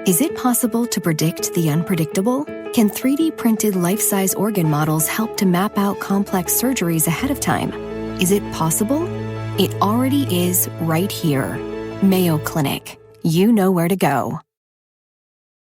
Is it possible to predict the unpredictable? Can 3D printed life-size organ models help to map out complex surgeries ahead of time? Is it possible? It already is right here. Mayo Clinic. You know where to go.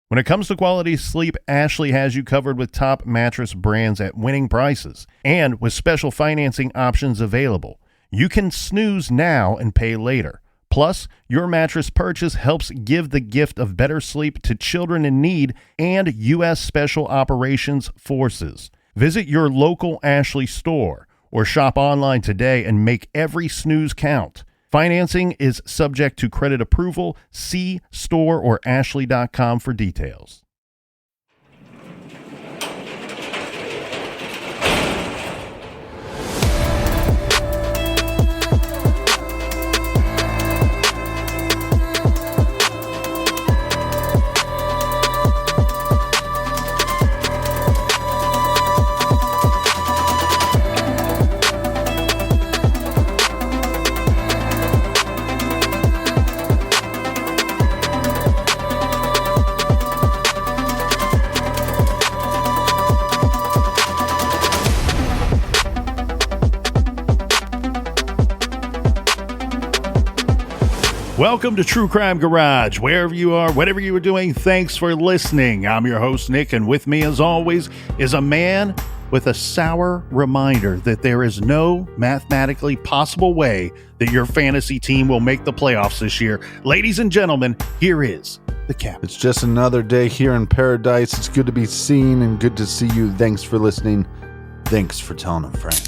When it comes to quality sleep, Ashley has you covered with top mattress brands at winning prices and with special financing options available. You can snooze now and pay later. Plus, your mattress purchase helps give the gift of better sleep to children in need and U.S. Special Operations Forces. Visit your local Ashley store or shop online today and make every snooze count. Financing is subject to credit approval. See store or ashley.com for details. Welcome to True Crime Garage. Wherever you are, whatever you are doing, thanks for listening. I'm your host, Nick, and with me, as always, is a man with a sour reminder that there is no mathematically possible way that your fantasy team will make the playoffs this year. Ladies and gentlemen, here is the captain. It's just another day here in paradise. It's good to be seen and good to see you. Thanks for listening. Thanks for telling a friend.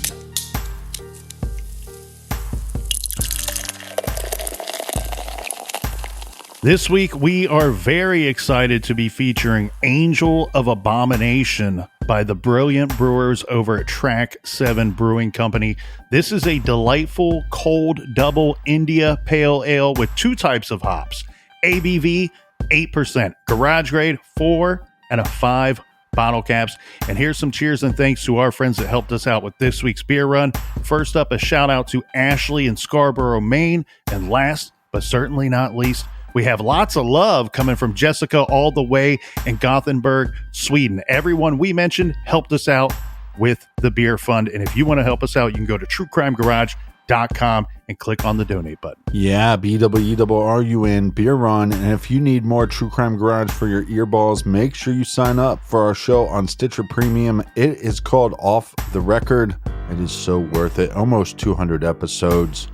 This week, we are very excited to be featuring Angel of Abomination by the brilliant brewers over at Track 7 Brewing Company. This is a delightful cold double India Pale Ale with two types of hops. ABV, 8%. Garage grade, 4 and a 5 bottle caps. And here's some cheers and thanks to our friends that helped us out with this week's beer run. First up, a shout out to Ashley in Scarborough, Maine. And last, but certainly not least, we have lots of love coming from Jessica all the way in Gothenburg, Sweden. Everyone we mentioned helped us out with the beer fund. And if you want to help us out, you can go to truecrimegarage.com and click on the donate button. Yeah, BWERUN, beer run. And if you need more True Crime Garage for your earballs, make sure you sign up for our show on Stitcher Premium. It is called Off the Record. It is so worth it. Almost 200 episodes.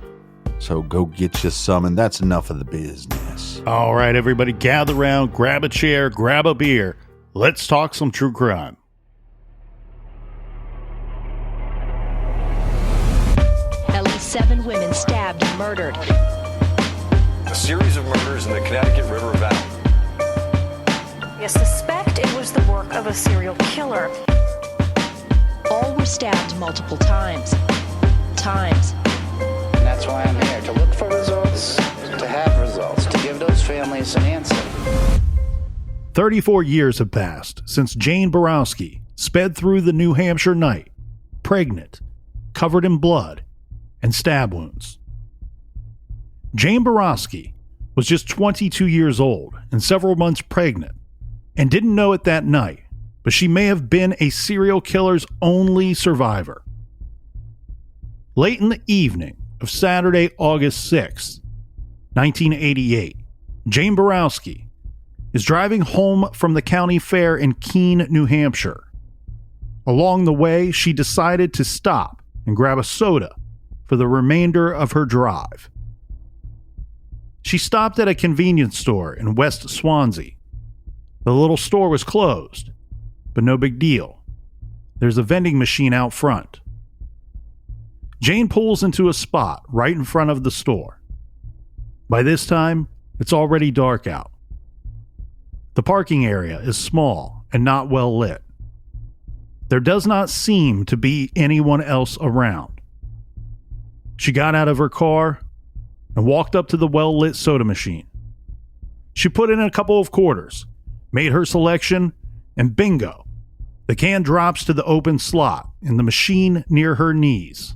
So go get you some, and that's enough of the business. All right, everybody, gather around, grab a chair, grab a beer. Let's talk some true crime. At least 7 women stabbed and murdered. A series of murders in the Connecticut River Valley. You suspect it was the work of a serial killer. All were stabbed multiple times. That's why I'm here, to look for results, to have results, to give those families an answer. 34 years have passed since Jane Boroski sped through the New Hampshire night, pregnant, covered in blood, and stab wounds. Jane Boroski was just 22 years old and several months pregnant, and didn't know it that night, but she may have been a serial killer's only survivor. Late in the evening of Saturday, August 6th, 1988, Jane Boroski is driving home from the county fair in Keene, New Hampshire. Along the way, she decided to stop and grab a soda for the remainder of her drive. She stopped at a convenience store in West Swansea. The little store was closed, but no big deal. There's a vending machine out front. Jane pulls into a spot right in front of the store. By this time, it's already dark out. The parking area is small and not well lit. There does not seem to be anyone else around. She got out of her car and walked up to the well-lit soda machine. She put in a couple of quarters, made her selection, and bingo, the can drops to the open slot in the machine near her knees.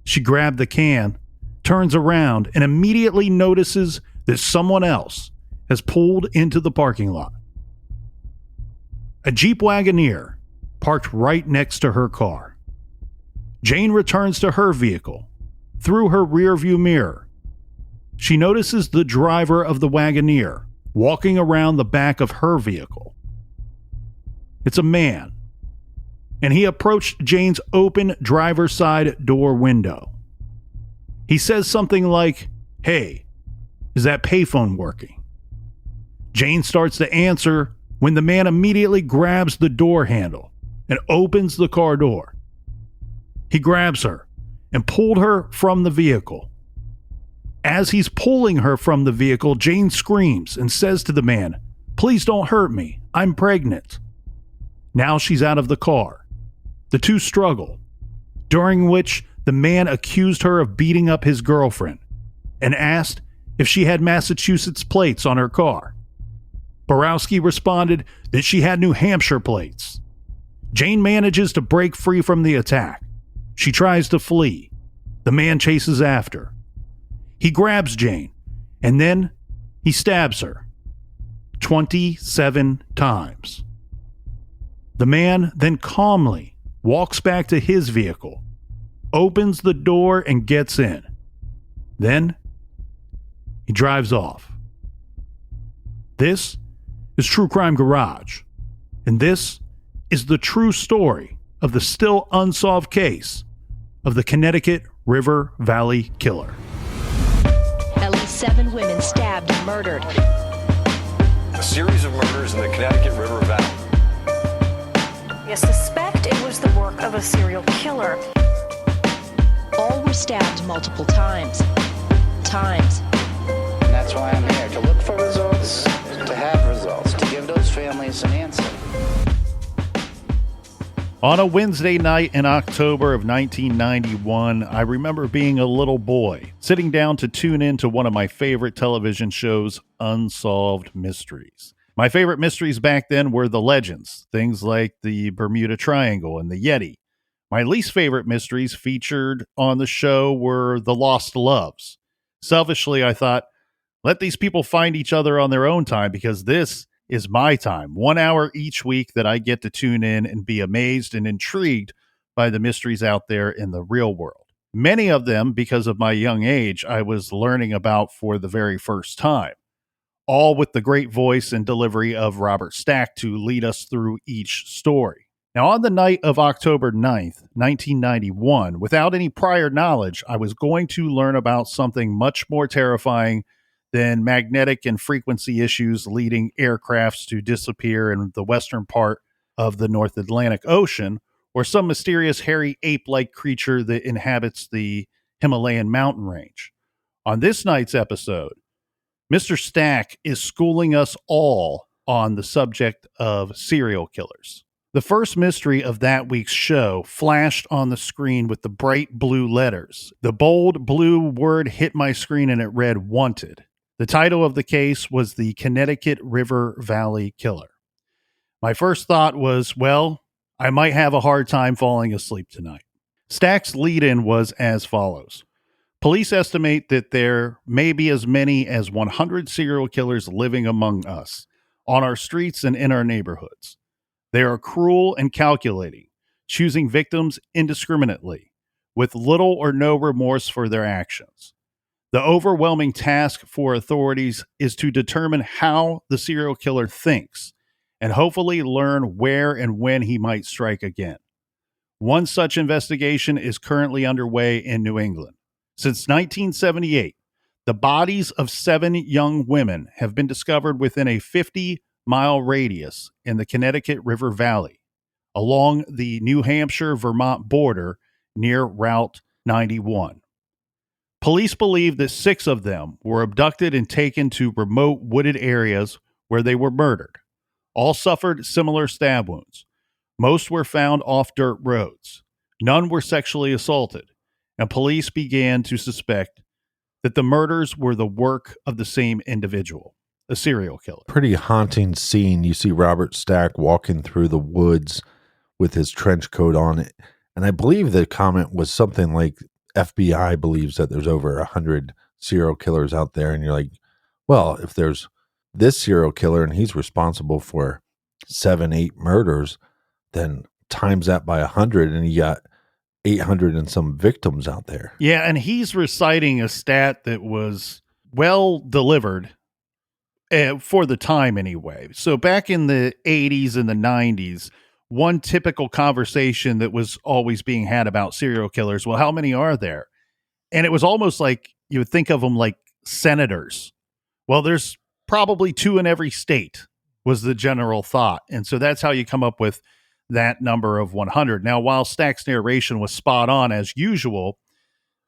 She grabbed the can, turns around, and immediately notices that someone else has pulled into the parking lot. A Jeep Wagoneer parked right next to her car. Jane returns to her vehicle. Through her rearview mirror, she notices the driver of the Wagoneer walking around the back of her vehicle. It's a man, and he approached Jane's open driver's side door window. He says something like, "Hey, is that payphone working?" Jane starts to answer when the man immediately grabs the door handle and opens the car door. He grabs her and pulled her from the vehicle. As he's pulling her from the vehicle, Jane screams and says to the man, "Please don't hurt me. I'm pregnant." Now she's out of the car. The two struggle, during which the man accused her of beating up his girlfriend and asked if she had Massachusetts plates on her car. Boroski responded that she had New Hampshire plates. Jane manages to break free from the attack. She tries to flee. The man chases after. He grabs Jane, and then he stabs her 27 times. The man then calmly walks back to his vehicle, opens the door, and gets in. Then he drives off. This is True Crime Garage, and this is the true story of the still unsolved case of the Connecticut River Valley killer. At least 7 women stabbed and murdered. A series of murders in the Connecticut River Valley. You suspect it was the work of a serial killer. All were stabbed multiple times. And that's why I'm here, to look for results, to have results, to give those families an answer. On a Wednesday night in October of 1991, I remember being a little boy, sitting down to tune in to one of my favorite television shows, Unsolved Mysteries. My favorite mysteries back then were the legends, things like the Bermuda Triangle and the Yeti. My least favorite mysteries featured on the show were the lost loves. Selfishly, I thought, let these people find each other on their own time, because this is my time, 1 hour each week that I get to tune in and be amazed and intrigued by the mysteries out there in the real world. Many of them, because of my young age, I was learning about for the very first time, all with the great voice and delivery of Robert Stack to lead us through each story. Now, on the night of October 9th, 1991, without any prior knowledge, I was going to learn about something much more terrifying than magnetic and frequency issues leading aircrafts to disappear in the western part of the North Atlantic Ocean, or some mysterious hairy ape-like creature that inhabits the Himalayan mountain range. On this night's episode, Mr. Stack is schooling us all on the subject of serial killers. The first mystery of that week's show flashed on the screen with the bright blue letters. The bold blue word hit my screen and it read "Wanted." The title of the case was the Connecticut River Valley Killer. My first thought was, well, I might have a hard time falling asleep tonight. Stack's lead-in was as follows. Police estimate that there may be as many as 100 serial killers living among us, on our streets and in our neighborhoods. They are cruel and calculating, choosing victims indiscriminately, with little or no remorse for their actions. The overwhelming task for authorities is to determine how the serial killer thinks and hopefully learn where and when he might strike again. One such investigation is currently underway in New England. Since 1978, the bodies of 7 young women have been discovered within a 50-mile radius in the Connecticut River Valley, along the New Hampshire-Vermont border near Route 91. Police believe that 6 of them were abducted and taken to remote wooded areas where they were murdered. All suffered similar stab wounds. Most were found off dirt roads. None were sexually assaulted, and police began to suspect that the murders were the work of the same individual, a serial killer. Pretty haunting scene. You see Robert Stack walking through the woods with his trench coat on. And I believe the comment was something like, FBI believes that there's over 100 serial killers out there. And you're like, well, if there's this serial killer and he's responsible for 7-8 murders, then times that by 100 and you got 800 and some victims out there. Yeah, and he's reciting a stat that was well delivered for the time anyway. So back in the 80s and the 90s, one typical conversation that was always being had about serial killers, well, how many are there? And it was almost like you would think of them like senators. Well, there's probably 2 in every state was the general thought. And so that's how you come up with that number of 100. Now, while Stack's narration was spot on as usual,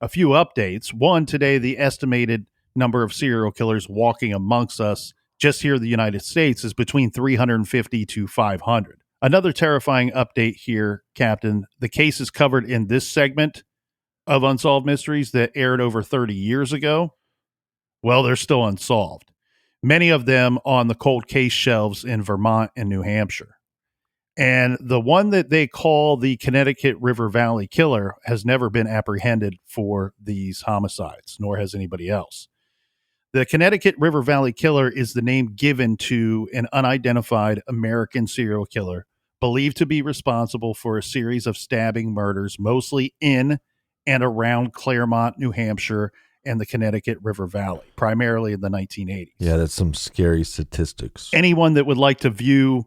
a few updates. One, today, the estimated number of serial killers walking amongst us just here in the United States is between 350 to 500. Another terrifying update here, Captain. The cases covered in this segment of Unsolved Mysteries that aired over 30 years ago, well, they're still unsolved. Many of them on the cold case shelves in Vermont and New Hampshire. And the one that they call the Connecticut River Valley killer has never been apprehended for these homicides, nor has anybody else. The Connecticut River Valley killer is the name given to an unidentified American serial killer believed to be responsible for a series of stabbing murders, mostly in and around Claremont, New Hampshire, and the Connecticut River Valley, primarily in the 1980s. Yeah, that's some scary statistics. Anyone that would like to view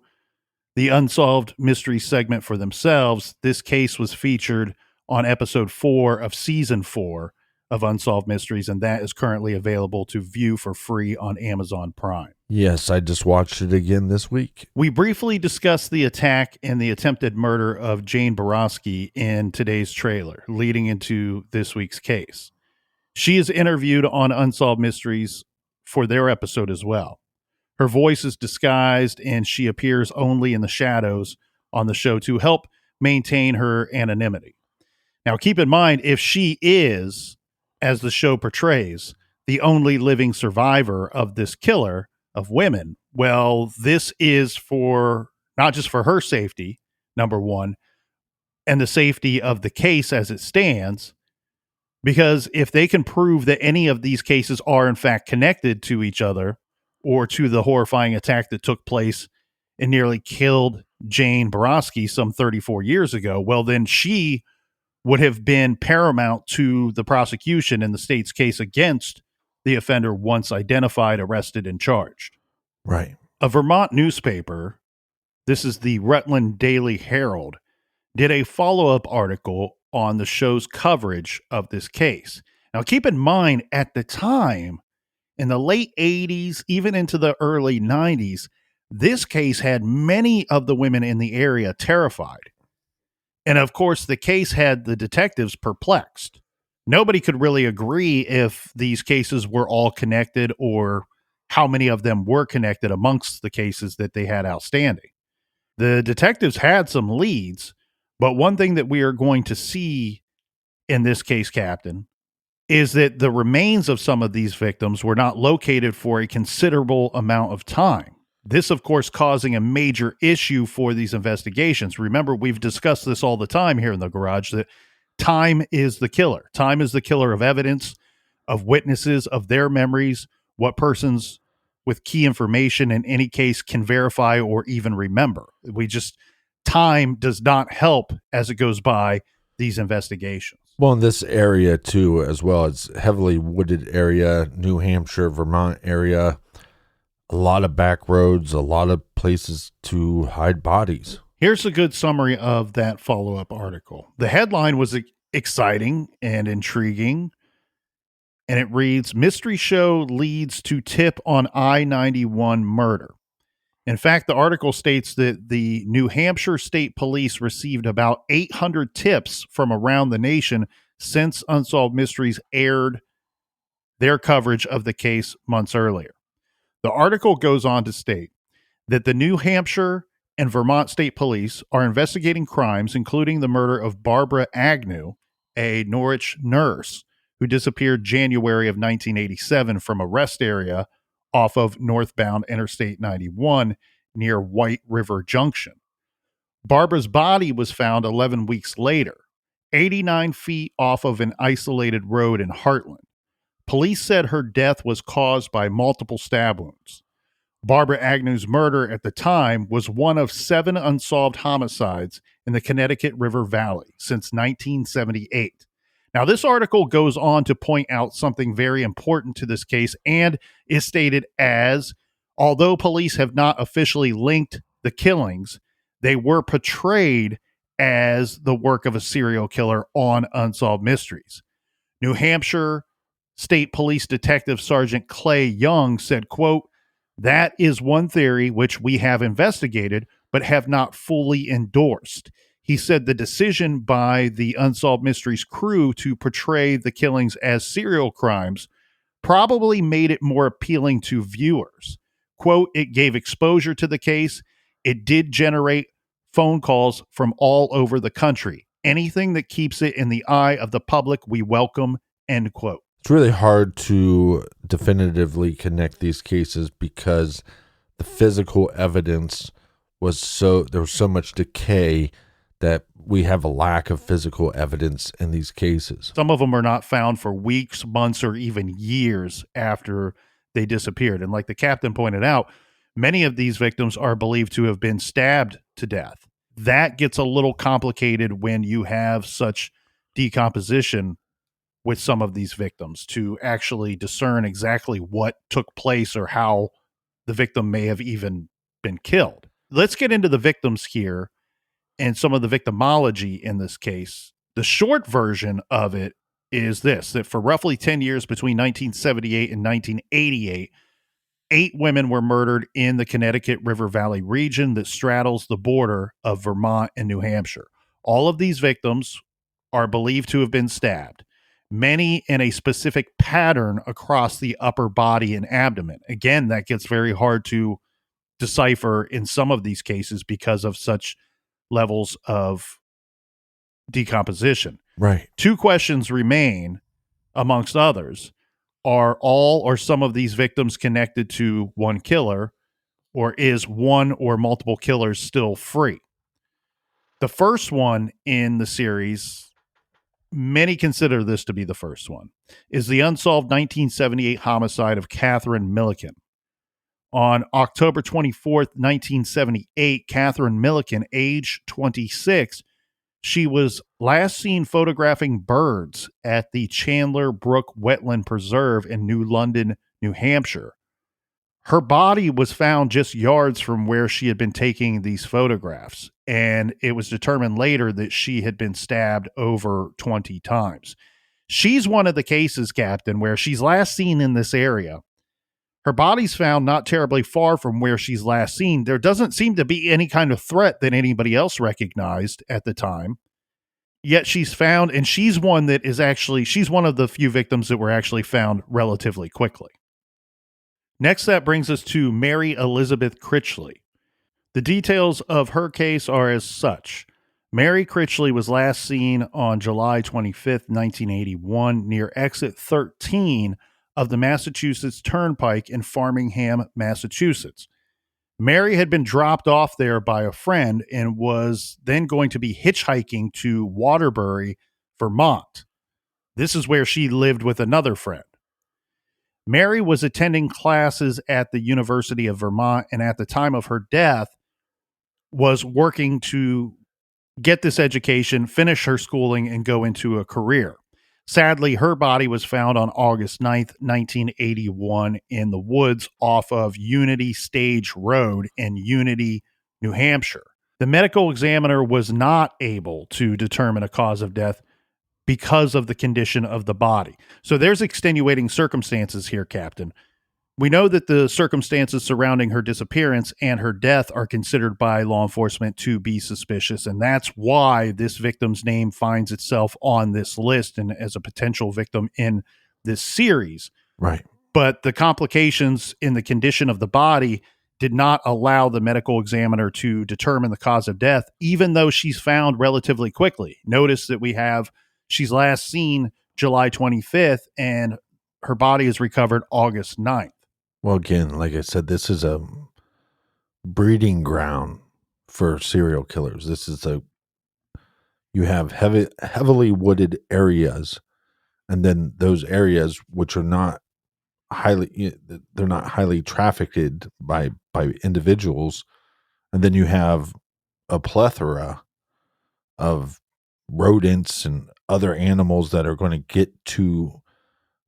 the Unsolved Mystery segment for themselves, this case was featured on episode 4 of season 4 of Unsolved Mysteries, and that is currently available to view for free on Amazon Prime. Yes, I just watched it again this week. We briefly discussed the attack and the attempted murder of Jane Boroski in today's trailer, leading into this week's case. She is interviewed on Unsolved Mysteries for their episode as well. Her voice is disguised, and she appears only in the shadows on the show to help maintain her anonymity. Now, keep in mind, if she is, as the show portrays, the only living survivor of this killer of women, well, this is for not just for her safety, number one, and the safety of the case as it stands, because if they can prove that any of these cases are in fact connected to each other or to the horrifying attack that took place and nearly killed Jane Boroski some 34 years ago, well, then she would have been paramount to the prosecution in the state's case against the offender once identified, arrested, and charged. Right. A Vermont newspaper, this is the Rutland Daily Herald, did a follow-up article on the show's coverage of this case. Now, keep in mind, at the time, in the late 80s, even into the early 90s, this case had many of the women in the area terrified. And of course, the case had the detectives perplexed. Nobody could really agree if these cases were all connected or how many of them were connected amongst the cases that they had outstanding. The detectives had some leads, but one thing that we are going to see in this case, Captain, is that the remains of some of these victims were not located for a considerable amount of time. This, of course, causing a major issue for these investigations. Remember, we've discussed this all the time here in the garage, that time is the killer. Time is the killer of evidence, of witnesses, of their memories, what persons with key information in any case can verify or even remember. Time does not help as it goes by these investigations. Well, in this area, too, as well, it's heavily wooded area, New Hampshire, Vermont area, a lot of back roads, a lot of places to hide bodies. Here's a good summary of that follow-up article. The headline was exciting and intriguing, and it reads, Mystery Show Leads to Tip on I-91 Murder. In fact, the article states that the New Hampshire State Police received about 800 tips from around the nation since Unsolved Mysteries aired their coverage of the case months earlier. The article goes on to state that the New Hampshire and Vermont State Police are investigating crimes, including the murder of Barbara Agnew, a Norwich nurse who disappeared January of 1987 from a rest area off of northbound Interstate 91 near White River Junction. Barbara's body was found 11 weeks later, 89 feet off of an isolated road in Heartland. Police said her death was caused by multiple stab wounds. Barbara Agnew's murder at the time was one of 7 unsolved homicides in the Connecticut River Valley since 1978. Now, this article goes on to point out something very important to this case and is stated as, although police have not officially linked the killings, they were portrayed as the work of a serial killer on Unsolved Mysteries. New Hampshire State Police Detective Sergeant Clay Young said, quote, "That is one theory which we have investigated but have not fully endorsed." He said the decision by the Unsolved Mysteries crew to portray the killings as serial crimes probably made it more appealing to viewers. Quote, "It gave exposure to the case. It did generate phone calls from all over the country. Anything that keeps it in the eye of the public, we welcome," end quote. It's really hard to definitively connect these cases because the physical evidence there was so much decay that we have a lack of physical evidence in these cases. Some of them are not found for weeks, months, or even years after they disappeared. And like the captain pointed out, many of these victims are believed to have been stabbed to death. That gets a little complicated when you have such decomposition with some of these victims to actually discern exactly what took place or how the victim may have even been killed. Let's get into the victims here and some of the victimology in this case. The short version of it is this, that for roughly 10 years between 1978 and 1988, 8 women were murdered in the Connecticut River Valley region that straddles the border of Vermont and New Hampshire. All of these victims are believed to have been stabbed, many in a specific pattern across the upper body and abdomen. Again, that gets very hard to decipher in some of these cases because of such levels of decomposition. Right. 2 questions remain, amongst others. Are all or some of these victims connected to one killer, or is one or multiple killers still free? The first one in the series, many consider this to be the first one, is the unsolved 1978 homicide of Catherine Milliken. On October 24th, 1978, Catherine Milliken, age 26, she was last seen photographing birds at the Chandler Brook Wetland Preserve in New London, New Hampshire. Her body was found just yards from where she had been taking these photographs, and it was determined later that she had been stabbed over 20 times. She's one of the cases, Captain, where she's last seen in this area. Her body's found not terribly far from where she's last seen. There doesn't seem to be any kind of threat that anybody else recognized at the time. Yet she's found, and she's one that is actually, she's one of the few victims that were actually found relatively quickly. Next, that brings us to Mary Elizabeth Critchley. The details of her case are as such. Mary Critchley was last seen on July 25th, 1981, near exit 13 of the Massachusetts Turnpike in Framingham, Massachusetts. Mary had been dropped off there by a friend and was then going to be hitchhiking to Waterbury, Vermont. This is where she lived with another friend. Mary was attending classes at the University of Vermont, and at the time of her death was working to get this education, finish her schooling, and go into a career. Sadly, her body was found on August 9th, 1981 in the woods off of Unity Stage Road in Unity, New Hampshire. The medical examiner was not able to determine a cause of death because of the condition of the body. So there's extenuating circumstances here, Captain. We know that the circumstances surrounding her disappearance and her death are considered by law enforcement to be suspicious, and that's why this victim's name finds itself on this list and as a potential victim in this series. Right. But the complications in the condition of the body did not allow the medical examiner to determine the cause of death, even though she's found relatively quickly. Notice that she's last seen July 25th, and her body is recovered August 9th. Well, again, like I said, this is a breeding ground for serial killers. You have heavily wooded areas, and then those areas which are not they're not highly trafficked by individuals, and then you have a plethora of rodents and other animals that are going to get to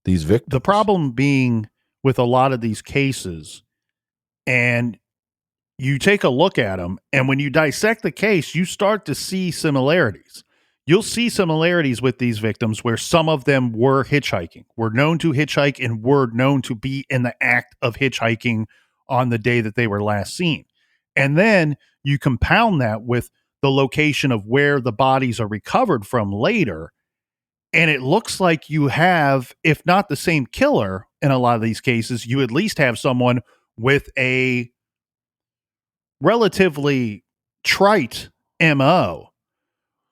these victims. The problem being with a lot of these cases, and you take a look at them, and when you dissect the case, you start to see similarities. You'll see similarities with these victims where some of them were hitchhiking, were known to hitchhike, and were known to be in the act of hitchhiking on the day that they were last seen. And then you compound that with the location of where the bodies are recovered from later, and it looks like you have, if not the same killer in a lot of these cases, you at least have someone with a relatively trite MO,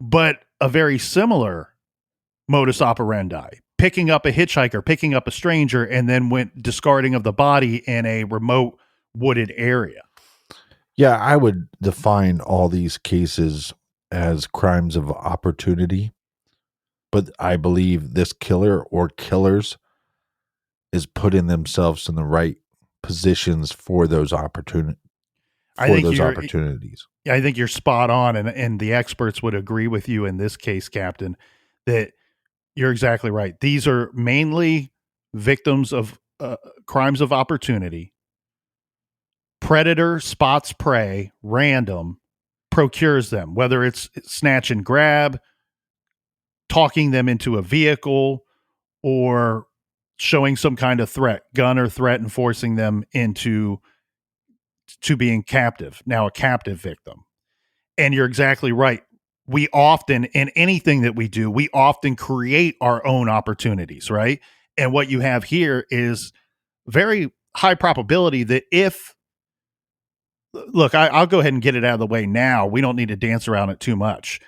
but a very similar modus operandi. Picking up a hitchhiker, picking up a stranger, and then went discarding of the body in a remote wooded area. Yeah, I would define all these cases as crimes of opportunity, but I believe this killer or killers is putting themselves in the right positions for those opportunities. I think you're spot on, and the experts would agree with you in this case, Captain, that you're exactly right. These are mainly victims of crimes of opportunity. Predator spots prey, random, procures them, whether it's snatch and grab, talking them into a vehicle, or showing some kind of threat, gun or threat, and forcing them into being captive, now a captive victim. And you're exactly right. We often, in anything that we do, we often create our own opportunities, right? And what you have here is very high probability that I'll go ahead and get it out of the way now. We don't need to dance around it too much.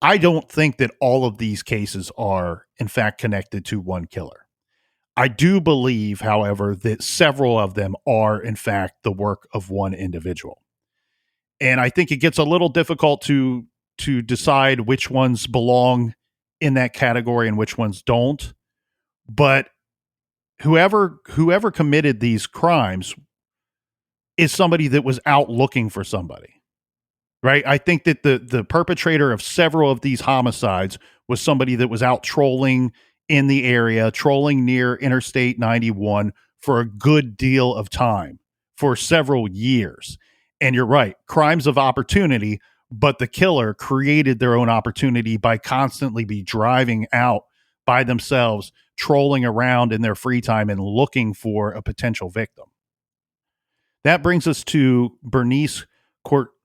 I don't think that all of these cases are, in fact, connected to one killer. I do believe, however, that several of them are, in fact, the work of one individual. And I think it gets a little difficult to decide which ones belong in that category and which ones don't. But whoever committed these crimes is somebody that was out looking for somebody, right? I think that the perpetrator of several of these homicides was somebody that was out trolling in the area, trolling near Interstate 91 for a good deal of time, for several years. And you're right, crimes of opportunity, but the killer created their own opportunity by constantly be driving out by themselves, trolling around in their free time and looking for a potential victim. That brings us to Bernice Courtmanche.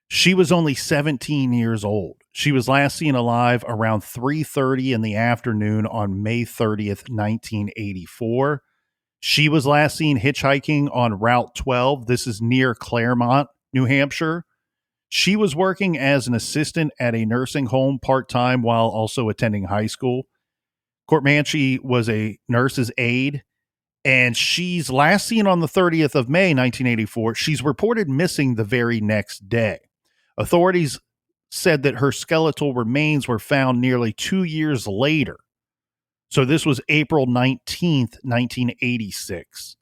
She was only 17 years old. She was last seen alive around 3:30 in the afternoon on May 30th, 1984. She was last seen hitchhiking on Route 12. This is near Claremont, New Hampshire. She was working as an assistant at a nursing home part-time while also attending high school. Courtmanche was a nurse's aide, and she's last seen on the 30th of May, 1984. She's reported missing the very next day. Authorities said that her skeletal remains were found nearly 2 years later. So this was April 19th, 1986.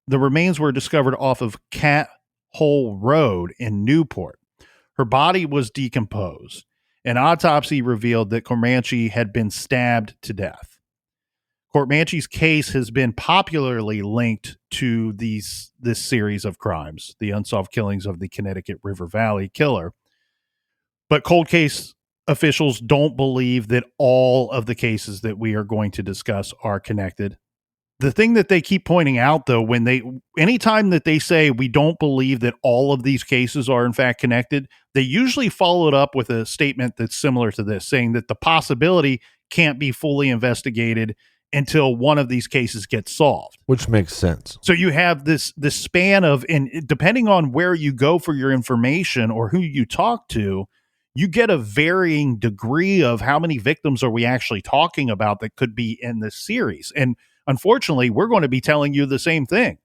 The remains were discovered off of Cat Hole Road in Newport. Her body was decomposed. An autopsy revealed that Courtmanche had been stabbed to death. Courtmanche's case has been popularly linked to this series of crimes, the unsolved killings of the Connecticut River Valley killer. But cold case officials don't believe that all of the cases that we are going to discuss are connected. The thing that they keep pointing out, though, anytime that they say we don't believe that all of these cases are in fact connected, they usually follow it up with a statement that's similar to this, saying that the possibility can't be fully investigated until one of these cases gets solved. Which makes sense. So you have this span of, and depending on where you go for your information or who you talk to, you get a varying degree of how many victims are we actually talking about that could be in this series. And unfortunately, we're going to be telling you the same thing,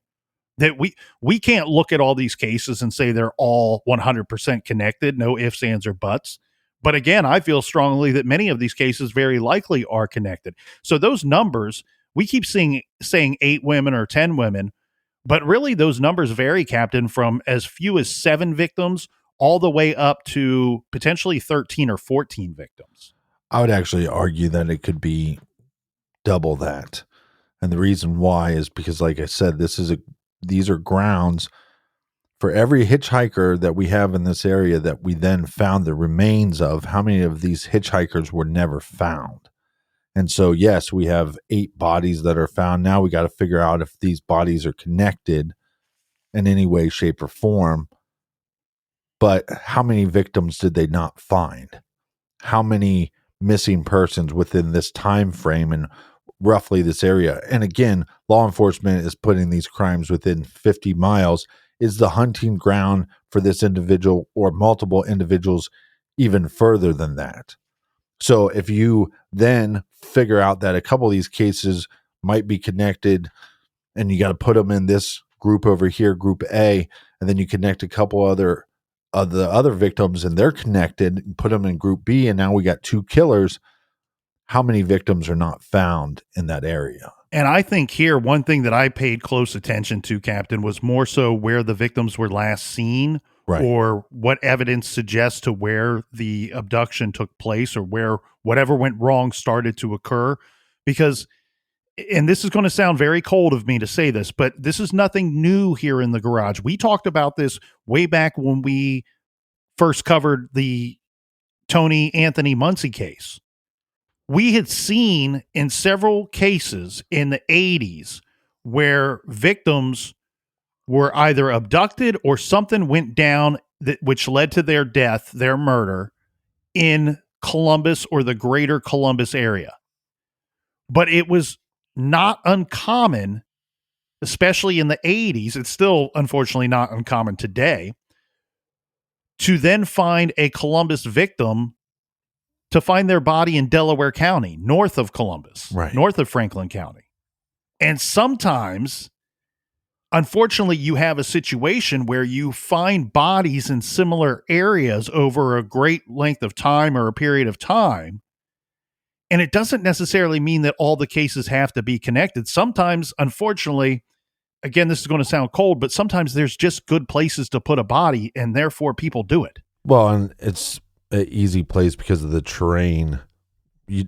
that we can't look at all these cases and say they're all 100% connected, no ifs, ands, or buts. But again, I feel strongly that many of these cases very likely are connected. So those numbers, we keep saying 8 women or 10 women, but really those numbers vary, Captain, from as few as 7 victims all the way up to potentially 13 or 14 victims. I would actually argue that it could be double that. And the reason why is because, like I said, these are grounds for every hitchhiker that we have in this area that we then found the remains of. How many of these hitchhikers were never found? And so, yes, we have 8 bodies that are found. Now we got to figure out if these bodies are connected in any way, shape, or form. But how many victims did they not find? How many missing persons within this time frame and roughly this area? And again, law enforcement is putting these crimes within 50 miles. Is the hunting ground for this individual or multiple individuals even further than that? So if you then figure out that a couple of these cases might be connected and you got to put them in this group over here, group A, and then you connect a couple other of the other victims and they're connected, and put them in group B, and now we got 2 killers. How many victims are not found in that area? And I think here, one thing that I paid close attention to, Captain, was more so where the victims were last seen, Right. or what evidence suggests to where the abduction took place, or where whatever went wrong started to occur. Because, and this is going to sound very cold of me to say this, but this is nothing new here in the garage. We talked about this way back when we first covered the Tony Anthony Muncie case. We had seen in several cases in the 80s where victims were either abducted or something went down which led to their death, their murder, in Columbus or the greater Columbus area. But it was not uncommon, especially in the 80s. It's still, unfortunately, not uncommon today, to then find a Columbus victim, to find their body in Delaware County, north of Columbus, Right. north of Franklin County. And sometimes, unfortunately, you have a situation where you find bodies in similar areas over a great length of time or a period of time. And it doesn't necessarily mean that all the cases have to be connected. Sometimes, unfortunately, again, this is going to sound cold, but sometimes there's just good places to put a body, and therefore people do it. Well, and it's an easy place because of the terrain,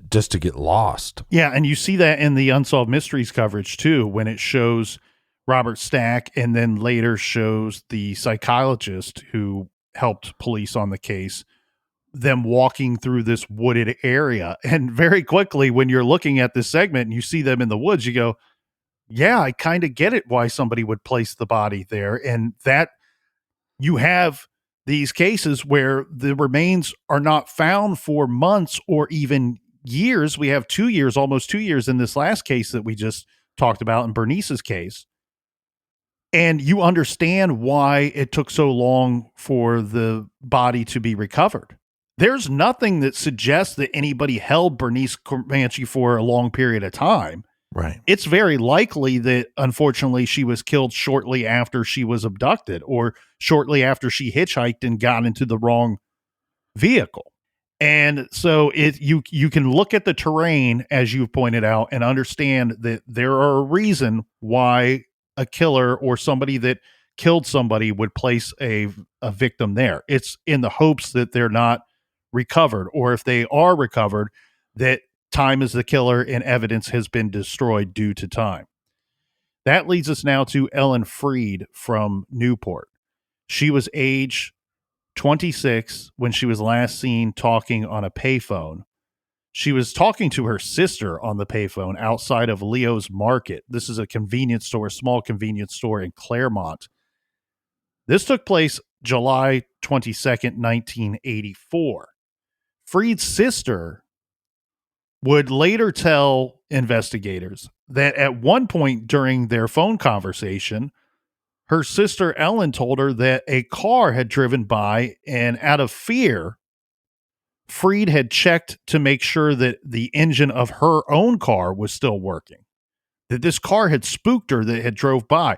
just to get lost. Yeah, and you see that in the Unsolved Mysteries coverage too, when it shows Robert Stack and then later shows the psychologist who helped police on the case, them walking through this wooded area. And very quickly, when you're looking at this segment and you see them in the woods, you go, yeah, I kind of get it why somebody would place the body there. And that you have these cases where the remains are not found for months or even years. We have 2 years, almost 2 years in this last case that we just talked about, in Bernice's case. And you understand why it took so long for the body to be recovered. There's nothing that suggests that anybody held Bernice Comanche for a long period of time. Right. It's very likely that, unfortunately, she was killed shortly after she was abducted, or shortly after she hitchhiked and got into the wrong vehicle. And so you can look at the terrain, as you've pointed out, and understand that there are a reason why a killer or somebody that killed somebody would place a victim there. It's in the hopes that they're not recovered, or if they are recovered, that time is the killer and evidence has been destroyed due to time. That leads us now to Ellen Freed from Newport. She was age 26 when she was last seen talking on a payphone. She was talking to her sister on the payphone outside of Leo's Market. This is a convenience store, a small convenience store in Claremont. This took place July 22nd, 1984. Freed's sister would later tell investigators that at one point during their phone conversation, her sister Ellen told her that a car had driven by, and out of fear, Freed had checked to make sure that the engine of her own car was still working, that this car had spooked her, that had drove by.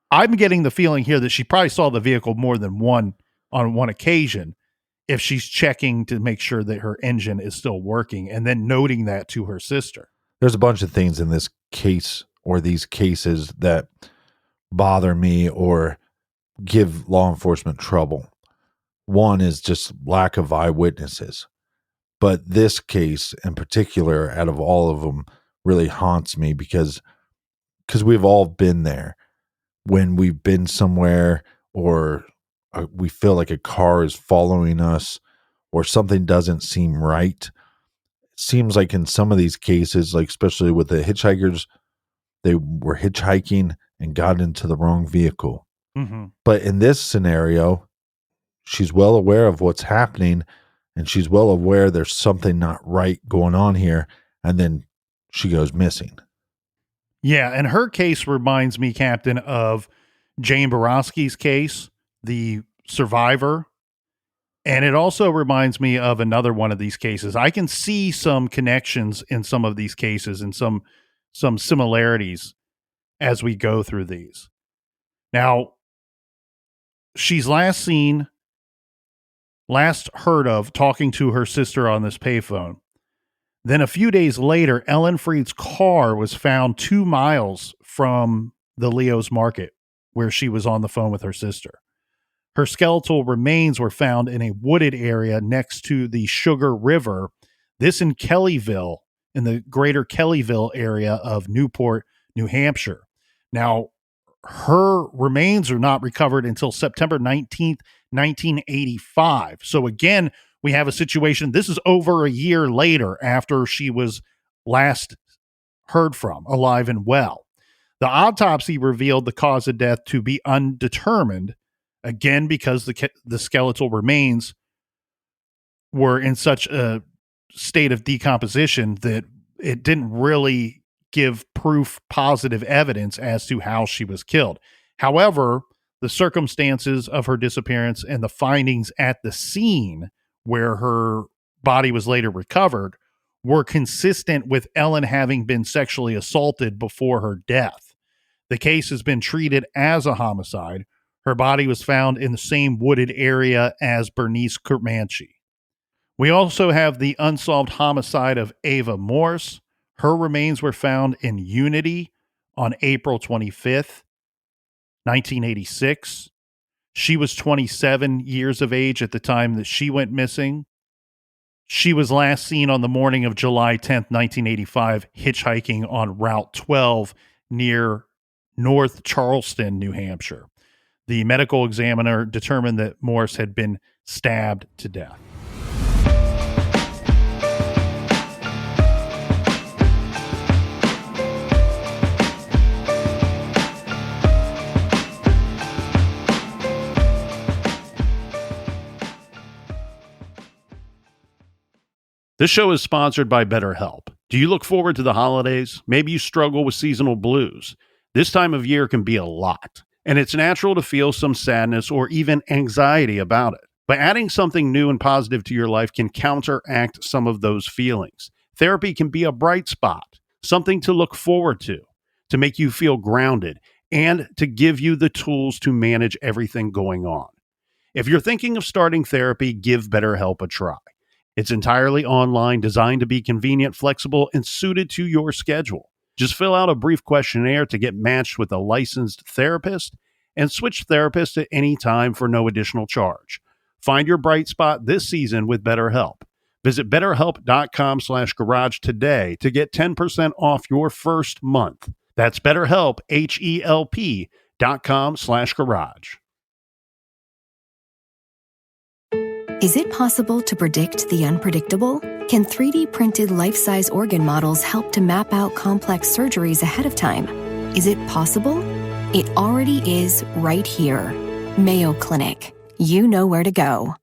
I'm getting the feeling here that she probably saw the vehicle more than on one occasion, if she's checking to make sure that her engine is still working and then noting that to her sister. There's a bunch of things in this case or these cases that bother me or give law enforcement trouble. One is just lack of eyewitnesses. But this case in particular, out of all of them, really haunts me because we've all been there when we've been somewhere or we feel like a car is following us or something doesn't seem right. It seems like in some of these cases, like especially with the hitchhikers, they were hitchhiking and got into the wrong vehicle. Mm-hmm. But in this scenario, she's well aware of what's happening and she's well aware there's something not right going on here. And then she goes missing. Yeah, and her case reminds me, Captain, of Jane Boroski's case, the survivor. And it also reminds me of another one of these cases. I can see some connections in some of these cases and some similarities as we go through these. Now, she's last heard of talking to her sister on this payphone. Then a few days later, Ellen Freed's car was found 2 miles from the Leo's Market, where she was on the phone with her sister. Her skeletal remains were found in a wooded area next to the Sugar River, this in Kellyville, in the greater Kellyville area of Newport, New Hampshire. Now, her remains are not recovered until September 19th, 1985. So again, we have a situation. This is over a year later after she was last heard from, alive and well. The autopsy revealed the cause of death to be undetermined, again, because the skeletal remains were in such a state of decomposition that it didn't really give proof, positive evidence as to how she was killed. However, the circumstances of her disappearance and the findings at the scene where her body was later recovered were consistent with Ellen having been sexually assaulted before her death. The case has been treated as a homicide. Her body was found in the same wooded area as Bernice Comanche. We also have the unsolved homicide of Ava Morse. Her remains were found in Unity on April 25th, 1986. She was 27 years of age at the time that she went missing. She was last seen on the morning of July 10th, 1985, hitchhiking on Route 12 near North Charleston, New Hampshire. The medical examiner determined that Morse had been stabbed to death. This show is sponsored by BetterHelp. Do you look forward to the holidays? Maybe you struggle with seasonal blues. This time of year can be a lot, and it's natural to feel some sadness or even anxiety about it. But adding something new and positive to your life can counteract some of those feelings. Therapy can be a bright spot, something to look forward to make you feel grounded, and to give you the tools to manage everything going on. If you're thinking of starting therapy, give BetterHelp a try. It's entirely online, designed to be convenient, flexible, and suited to your schedule. Just fill out a brief questionnaire to get matched with a licensed therapist and switch therapists at any time for no additional charge. Find your bright spot this season with BetterHelp. Visit BetterHelp.com/garage today to get 10% off your first month. That's BetterHelp, HELP.com/garage. Is it possible to predict the unpredictable? Can 3D printed life-size organ models help to map out complex surgeries ahead of time? Is it possible? It already is right here. Mayo Clinic. You know where to go.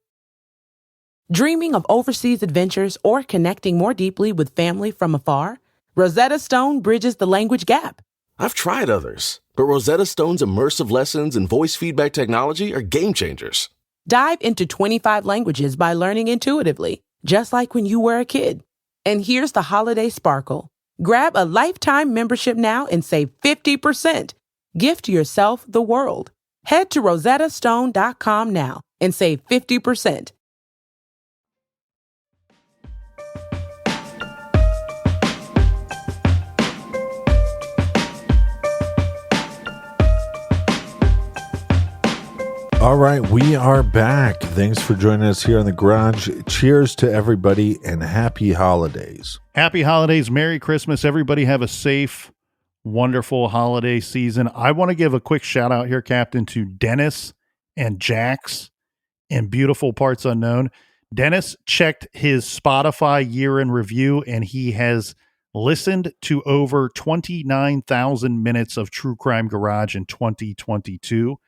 Dreaming of overseas adventures or connecting more deeply with family from afar? Rosetta Stone bridges the language gap. I've tried others, but Rosetta Stone's immersive lessons and voice feedback technology are game changers. Dive into 25 languages by learning intuitively, just like when you were a kid. And here's the holiday sparkle. Grab a lifetime membership now and save 50%. Gift yourself the world. Head to rosettastone.com now and save 50%. All right, we are back. Thanks for joining us here in the garage. Cheers to everybody and happy holidays. Happy holidays. Merry Christmas. Everybody have a safe, wonderful holiday season. I want to give a quick shout out here, Captain, to Dennis and Jax in Beautiful Parts Unknown. Dennis checked his Spotify year in review, and he has listened to over 29,000 minutes of True Crime Garage in 2022.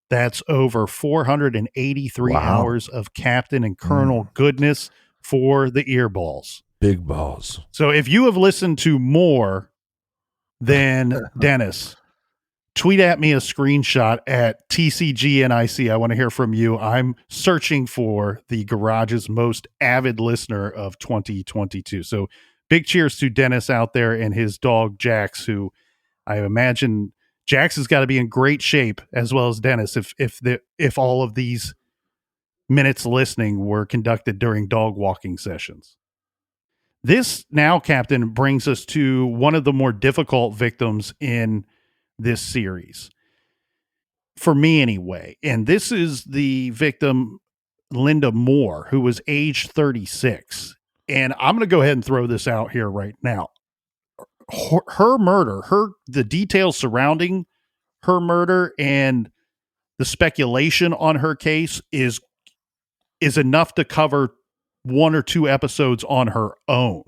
That's over 483 hours of Captain and Colonel goodness for the earballs. Big balls. So if you have listened to more than Dennis, tweet at me a screenshot at TCGNIC. I want to hear from you. I'm searching for the garage's most avid listener of 2022. So big cheers to Dennis out there and his dog Jax, who I imagine Jax has got to be in great shape, as well as Dennis, if all of these minutes listening were conducted during dog walking sessions. This now, Captain, brings us to one of the more difficult victims in this series, for me anyway. And this is the victim, Linda Moore, who was age 36. And I'm going to go ahead and throw this out here right now. Her murder, the details surrounding her murder and the speculation on her case is enough to cover 1 or 2 episodes on her own.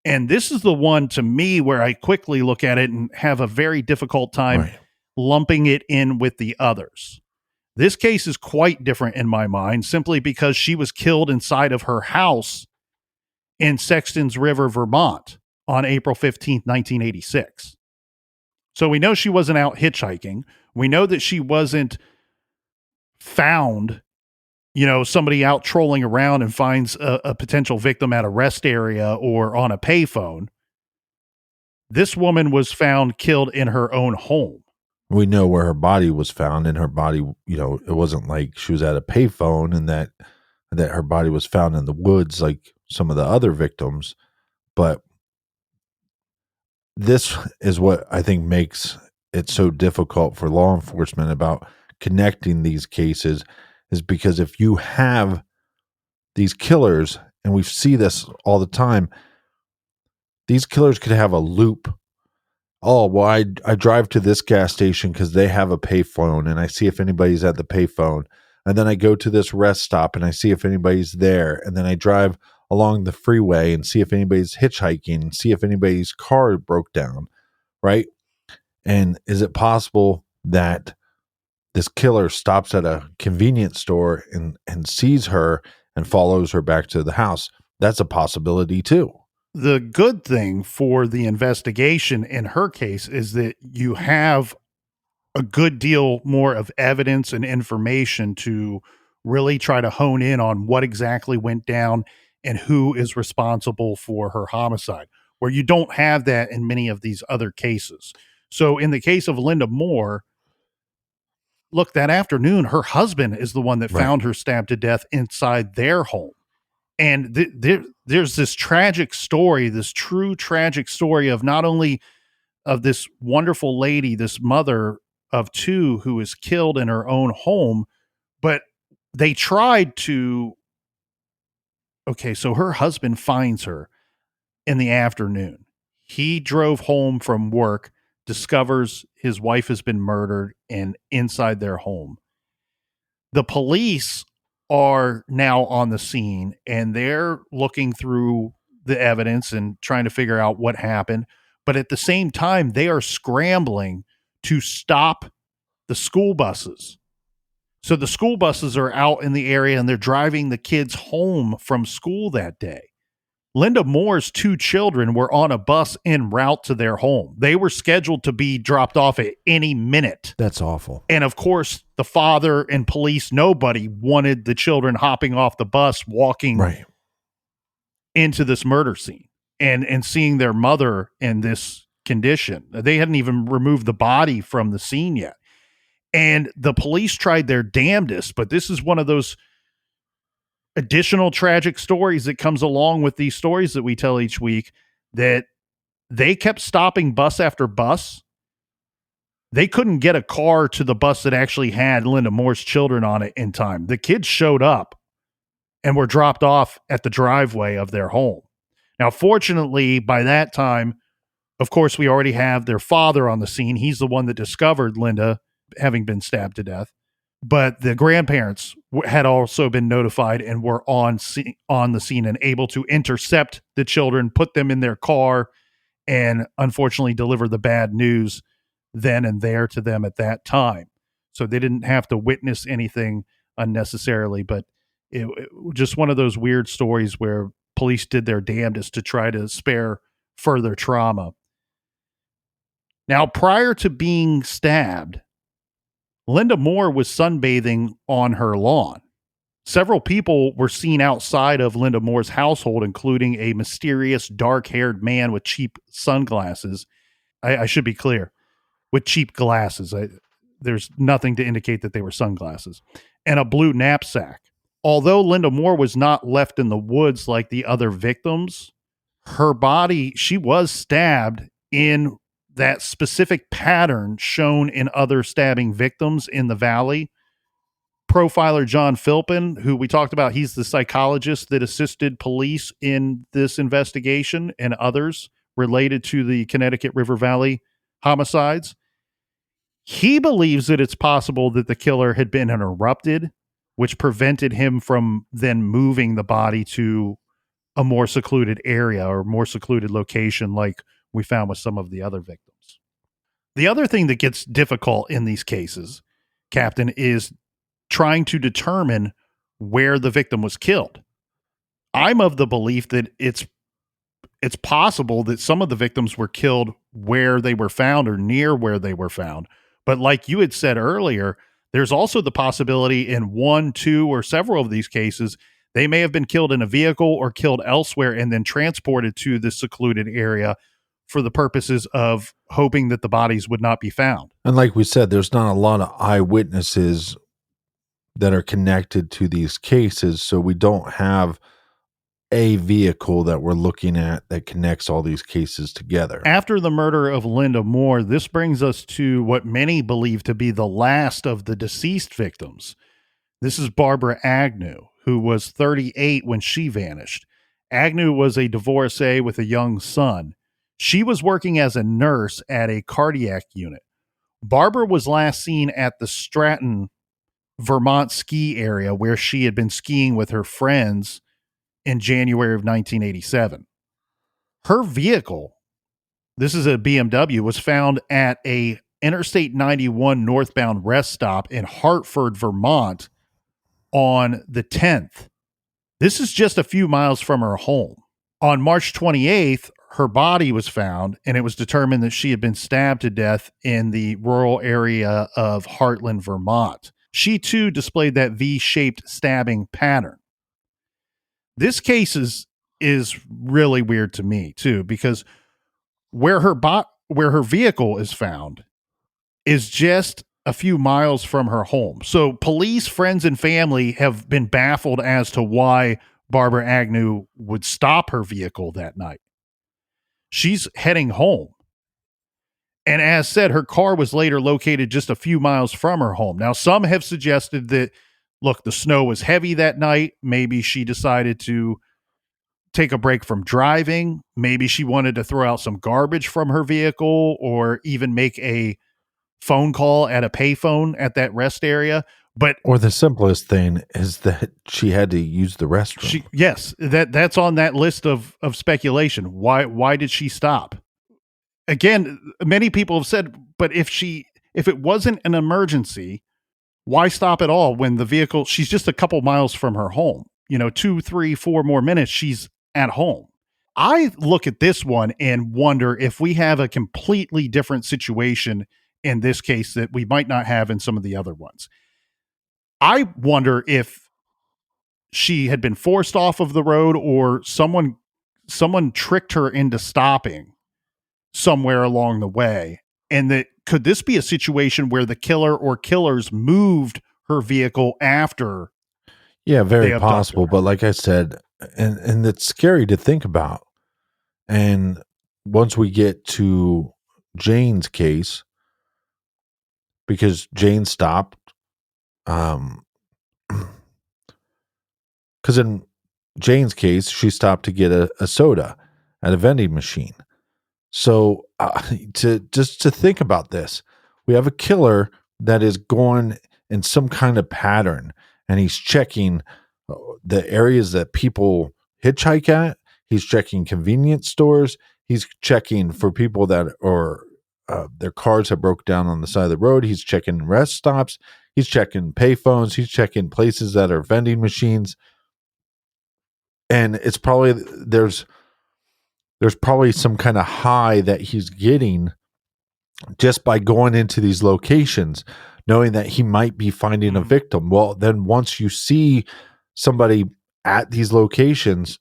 And this is the one, to me, where I quickly look at it and have a very difficult time lumping it in with the others. This case is quite different in my mind, simply because she was killed inside of her house in Sexton's River, Vermont on April 15th, 1986. So we know she wasn't out hitchhiking. We know that she wasn't found, somebody out trolling around and finds a potential victim at a rest area or on a payphone. This woman was found killed in her own home. We know where her body was found, and her body, it wasn't like she was at a payphone and that her body was found in the woods like some of the other victims. But this is what I think makes it so difficult for law enforcement about connecting these cases, is because if you have these killers, and we see this all the time, these killers could have a loop. Oh, well, I drive to this gas station because they have a payphone, and I see if anybody's at the payphone. And then I go to this rest stop and I see if anybody's there. And then I drive along the freeway and see if anybody's hitchhiking and see if anybody's car broke down, right? And is it possible that this killer stops at a convenience store and sees her and follows her back to the house? That's a possibility too. The good thing for the investigation in her case is that you have a good deal more of evidence and information to really try to hone in on what exactly went down and who is responsible for her homicide, where you don't have that in many of these other cases. So in the case of Linda Moore, look, that afternoon, her husband is the one that found her stabbed to death inside their home. And there's this tragic story, this true tragic story of not only of this wonderful lady, this mother of 2 who is killed in her own home, but they tried to, so her husband finds her in the afternoon. He drove home from work, discovers his wife has been murdered and inside their home. The police are now on the scene and they're looking through the evidence and trying to figure out what happened. But at the same time, they are scrambling to stop the school buses. So the school buses are out in the area and they're driving the kids home from school that day. Linda Moore's 2 children were on a bus en route to their home. They were scheduled to be dropped off at any minute. That's awful. And of course, the father and police, nobody wanted the children hopping off the bus, walking into this murder scene and seeing their mother in this condition. They hadn't even removed the body from the scene yet. And the police tried their damnedest, but this is one of those additional tragic stories that comes along with these stories that we tell each week, that they kept stopping bus after bus, They couldn't get a car to the bus that actually had Linda Moore's children on it in time. The kids showed up and were dropped off at the driveway of their home. Now, fortunately, by that time, of course, we already have their father on the scene. He's the one that discovered Linda having been stabbed to death. But the grandparents had also been notified and were on the scene and able to intercept the children, put them in their car, and unfortunately deliver the bad news then and there to them at that time. So they didn't have to witness anything unnecessarily, but it just one of those weird stories where police did their damnedest to try to spare further trauma. Now, prior to being stabbed, Linda Moore was sunbathing on her lawn. Several people were seen outside of Linda Moore's household, including a mysterious dark-haired man with cheap sunglasses. I should be clear, with cheap glasses. There's nothing to indicate that they were sunglasses. And a blue knapsack. Although Linda Moore was not left in the woods like the other victims, her body, she was stabbed in that specific pattern shown in other stabbing victims in the valley. Profiler John Philpin, who we talked about, he's the psychologist that assisted police in this investigation and others related to the Connecticut River Valley homicides. He believes that it's possible that the killer had been interrupted, which prevented him from then moving the body to a more secluded area or more secluded location like we found with some of the other victims. The other thing that gets difficult in these cases, Captain, is trying to determine where the victim was killed. I'm of the belief that it's possible that some of the victims were killed where they were found or near where they were found. But like you had said earlier, there's also the possibility in one, two, or several of these cases, they may have been killed in a vehicle or killed elsewhere and then transported to this secluded area for the purposes of hoping that the bodies would not be found. And like we said, there's not a lot of eyewitnesses that are connected to these cases, so we don't have a vehicle that we're looking at that connects all these cases together. After the murder of Linda Moore, this brings us to what many believe to be the last of the deceased victims. This is Barbara Agnew, who was 38 when she vanished. Agnew was a divorcee with a young son. She was working as a nurse at a cardiac unit. Barbara was last seen at the Stratton, Vermont ski area where she had been skiing with her friends in January of 1987. Her vehicle, this is a BMW, was found at a Interstate 91 northbound rest stop in Hartford, Vermont on the 10th. This is just a few miles from her home. On March 28th, her body was found, and it was determined that she had been stabbed to death in the rural area of Heartland, Vermont. She too displayed that V-shaped stabbing pattern. This case is really weird to me too, because where her vehicle is found is just a few miles from her home. So police, friends, and family have been baffled as to why Barbara Agnew would stop her vehicle that night. She's heading home. And as said, her car was later located just a few miles from her home. Now, some have suggested that, look, the snow was heavy that night. Maybe she decided to take a break from driving. Maybe she wanted to throw out some garbage from her vehicle or even make a phone call at a payphone at that rest area. Or the simplest thing is that she had to use the restroom. Yes, that's on that list of speculation. Why did she stop? Again, many people have said, but if it wasn't an emergency, why stop at all when the vehicle, she's just a couple miles from her home, 2, 3, 4 more minutes, she's at home. I look at this one and wonder if we have a completely different situation in this case that we might not have in some of the other ones. I wonder if she had been forced off of the road or someone tricked her into stopping somewhere along the way. And that could this be a situation where the killer or killers moved her vehicle after? Yeah, very possible. But like I said, and it's scary to think about. And once we get to Jane's case, because Jane stopped. Because in Jane's case, she stopped to get a soda at a vending machine. So to think about this, we have a killer that is going in some kind of pattern, and he's checking the areas that people hitchhike at. He's checking convenience stores. He's checking for people that are their cars have broke down on the side of the road. He's checking rest stops. He's checking payphones. He's checking places that are vending machines. And it's probably there's probably some kind of high that he's getting just by going into these locations, knowing that he might be finding a victim. Well, then once you see somebody at these locations,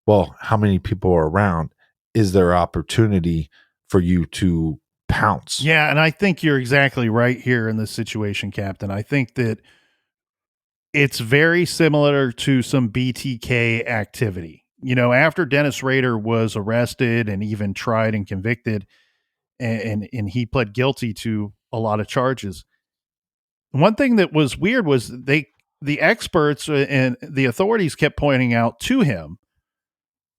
well, how many people are around? Is there opportunity for you to pounce? Yeah, and I think you're exactly right here in this situation, Captain. I think that it's very similar to some BTK activity. You know, after Dennis Rader was arrested and even tried and convicted, and he pled guilty to a lot of charges. One thing that was weird was the experts and the authorities kept pointing out to him,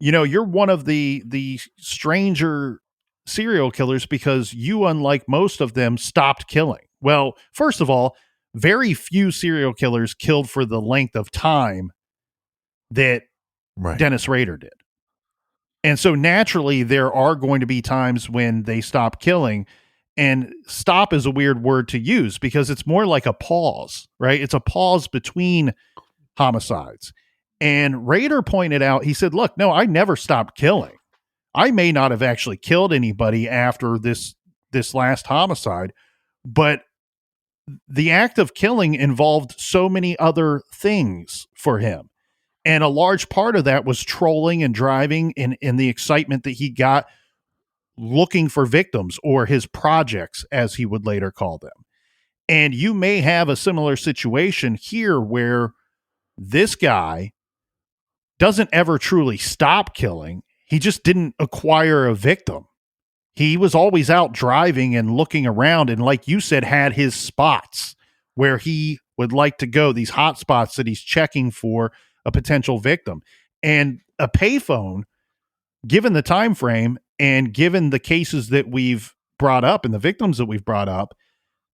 you know, you're one of the stranger serial killers because you, unlike most of them, stopped killing. Well, first of all, very few serial killers killed for the length of time that Dennis Rader did. And so naturally, there are going to be times when they stop killing. And stop is a weird word to use because it's more like a pause, right? It's a pause between homicides. And Rader pointed out, he said, look, no, I never stopped killing. I may not have actually killed anybody after this last homicide, but the act of killing involved so many other things for him. And a large part of that was trolling and driving in the excitement that he got looking for victims, or his projects, as he would later call them. And you may have a similar situation here where this guy doesn't ever truly stop killing. He just didn't acquire a victim. He was always out driving and looking around, and like you said, had his spots where he would like to go, these hot spots that he's checking for a potential victim. And a payphone, given the time frame and given the cases that we've brought up and the victims that we've brought up,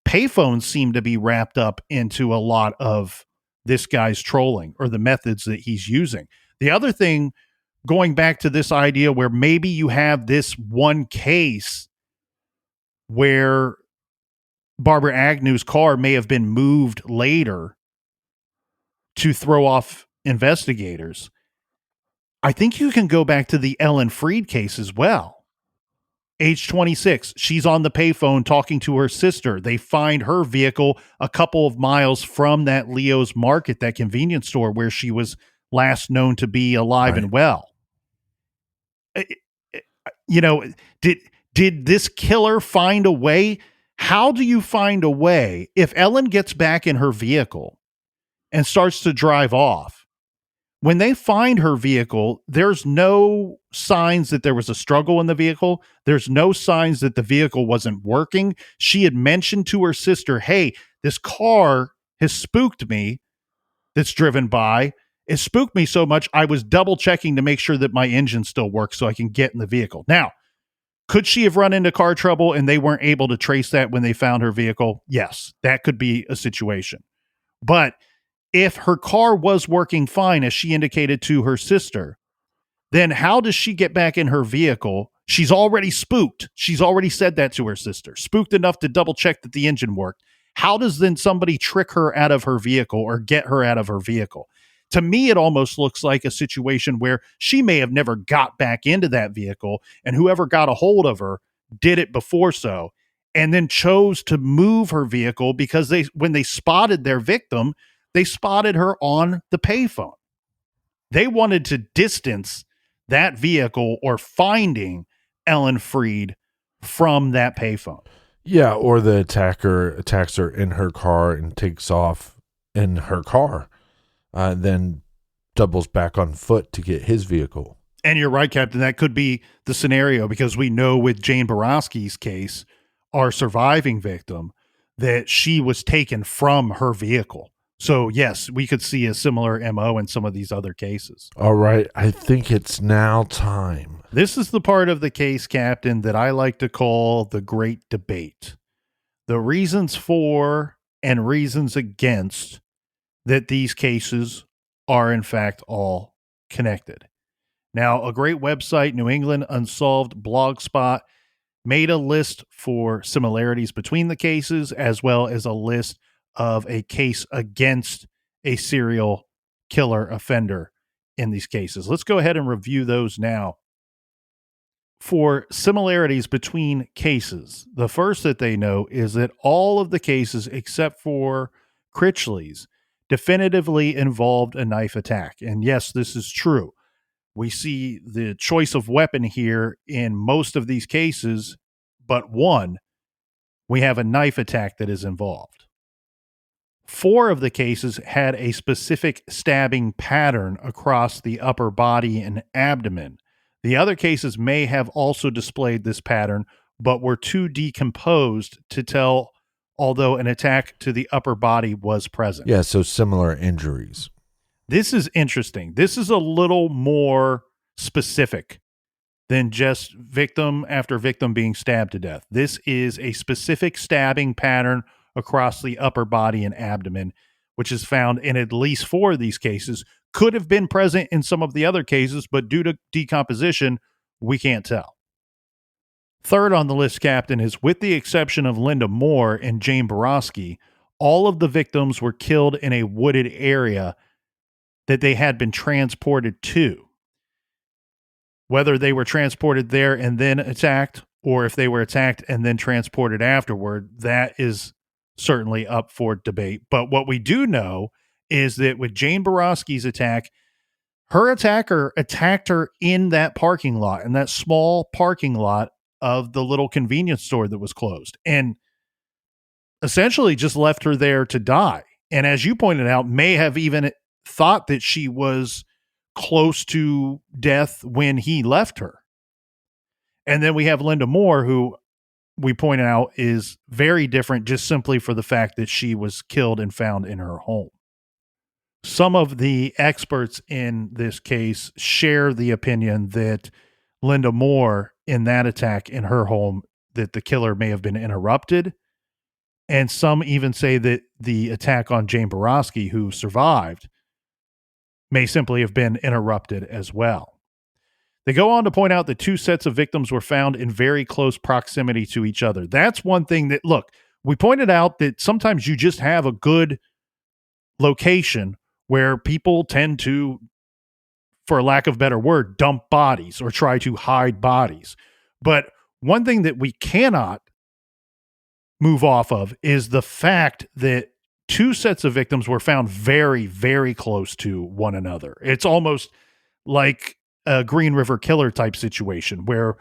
payphones seem to be wrapped up into a lot of this guy's trolling or the methods that he's using. The other thing, going back to this idea where maybe you have this one case where Barbara Agnew's car may have been moved later to throw off investigators. I think you can go back to the Ellen Freed case as well. Age 26, she's on the payphone talking to her sister. They find her vehicle a couple of miles from that Leo's Market, that convenience store where she was last known to be alive and well. You know, did this killer find a way? How do you find a way if Ellen gets back in her vehicle and starts to drive off? When they find her vehicle, there's no signs that there was a struggle in the vehicle. There's no signs that the vehicle wasn't working. She had mentioned to her sister, hey, this car has spooked me that's driven by. It spooked me so much, I was double checking to make sure that my engine still works so I can get in the vehicle. Now, could she have run into car trouble and they weren't able to trace that when they found her vehicle? Yes, that could be a situation. But if her car was working fine, as she indicated to her sister, then how does she get back in her vehicle? She's already spooked. She's already said that to her sister. Spooked enough to double check that the engine worked. How does then somebody trick her out of her vehicle or get her out of her vehicle? To me, it almost looks like a situation where she may have never got back into that vehicle, and whoever got a hold of her did it before so, and then chose to move her vehicle because when they spotted their victim, they spotted her on the payphone. They wanted to distance that vehicle or finding Ellen Freed from that payphone. Yeah, or the attacker attacks her in her car and takes off in her car, then doubles back on foot to get his vehicle. And you're right, Captain. That could be the scenario because we know with Jane Boroski's case, our surviving victim, that she was taken from her vehicle. So, yes, we could see a similar MO in some of these other cases. All right, I think it's now time. This is the part of the case, Captain, that I like to call the great debate. The reasons for and reasons against that these cases are, in fact, all connected. Now, a great website, New England Unsolved Blogspot, made a list for similarities between the cases, as well as a list of a case against a serial killer offender in these cases. Let's go ahead and review those now. For similarities between cases, the first that they know is that all of the cases, except for Critchley's, definitively involved a knife attack. And yes, this is true. We see the choice of weapon here in most of these cases, but one, we have a knife attack that is involved. 4 of the cases had a specific stabbing pattern across the upper body and abdomen. The other cases may have also displayed this pattern, but were too decomposed to tell, although an attack to the upper body was present. Yeah, so similar injuries. This is interesting. This is a little more specific than just victim after victim being stabbed to death. This is a specific stabbing pattern across the upper body and abdomen, which is found in at least 4 of these cases. Could have been present in some of the other cases, but due to decomposition, we can't tell. Third on the list, Captain, is with the exception of Linda Moore and Jane Boroski, all of the victims were killed in a wooded area that they had been transported to. Whether they were transported there and then attacked, or if they were attacked and then transported afterward, that is certainly up for debate. But what we do know is that with Jane Boroski's attack, her attacker attacked her in that parking lot, in that small parking lot of the little convenience store that was closed, and essentially just left her there to die. And as you pointed out, may have even thought that she was close to death when he left her. And then we have Linda Moore, who we pointed out is very different just simply for the fact that she was killed and found in her home. Some of the experts in this case share the opinion that Linda Moore, in that attack in her home, that the killer may have been interrupted. And some even say that the attack on Jane Boroski, who survived, may simply have been interrupted as well. They go on to point out that 2 sets of victims were found in very close proximity to each other. That's one thing that, look, we pointed out that sometimes you just have a good location where people tend to, for lack of a better word, dump bodies or try to hide bodies. But one thing that we cannot move off of is the fact that 2 sets of victims were found very, very close to one another. It's almost like a Green River Killer type situation where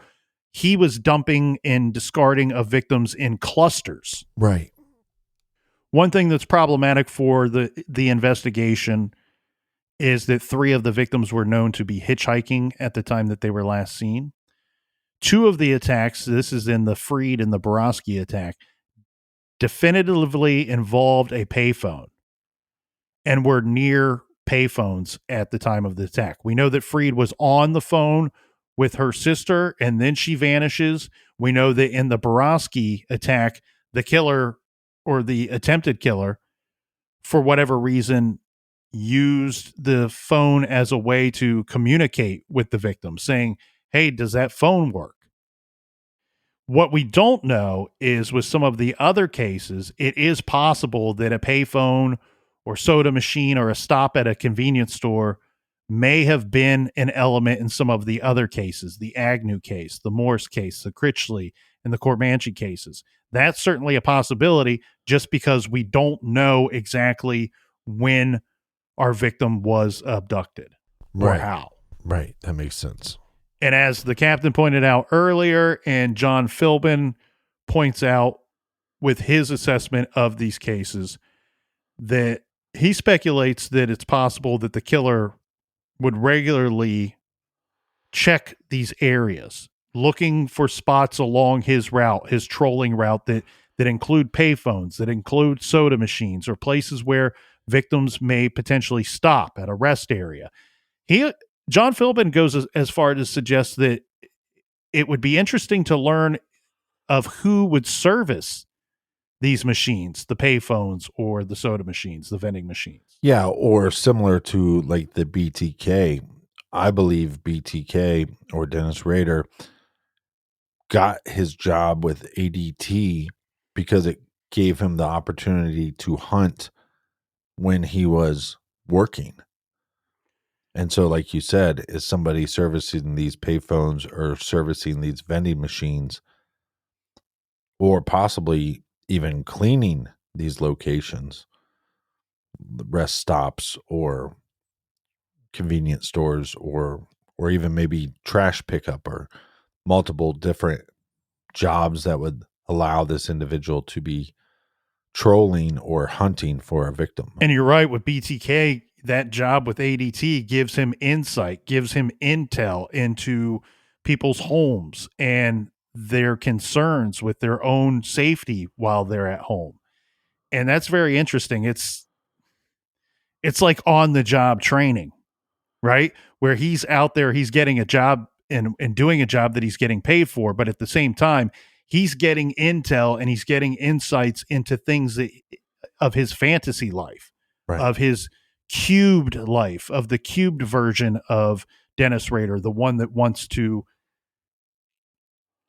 he was dumping and discarding of victims in clusters. Right. One thing that's problematic for the investigation is that 3 of the victims were known to be hitchhiking at the time that they were last seen. 2 of the attacks, this is in the Freed and the Boroski attack, definitively involved a payphone and were near payphones at the time of the attack. We know that Freed was on the phone with her sister and then she vanishes. We know that in the Boroski attack, the killer or the attempted killer, for whatever reason, used the phone as a way to communicate with the victim, saying, "Hey, does that phone work?" What we don't know is with some of the other cases, it is possible that a payphone or soda machine or a stop at a convenience store may have been an element in some of the other cases, the Agnew case, the Morse case, the Critchley, and the Comanche cases. That's certainly a possibility just because we don't know exactly when our victim was abducted or how. Right. That makes sense. And as the captain pointed out earlier, and John Philbin points out with his assessment of these cases, that he speculates that it's possible that the killer would regularly check these areas, looking for spots along his route, his trolling route, that that include payphones, that include soda machines, or places where victims may potentially stop at a rest area. John Philbin goes as far to suggest that it would be interesting to learn of who would service these machines, the payphones or the soda machines, the vending machines. Yeah, or similar to like the BTK. I believe BTK or Dennis Rader got his job with ADT because it gave him the opportunity to hunt when he was working. And so, like you said, is somebody servicing these payphones or servicing these vending machines, or possibly even cleaning these locations, the rest stops or convenience stores, or even maybe trash pickup, or multiple different jobs that would allow this individual to be trolling or hunting for a victim. And you're right, with BTK, that job with ADT gives him insight, gives him intel into people's homes and their concerns with their own safety while they're at home. And that's very interesting. It's like on the job training, right? Where he's out there, he's getting a job and doing a job that he's getting paid for, but at the same time, he's getting intel and he's getting insights into things of his fantasy life, Right. of his cubed life, of the cubed version of Dennis Rader, the one that wants to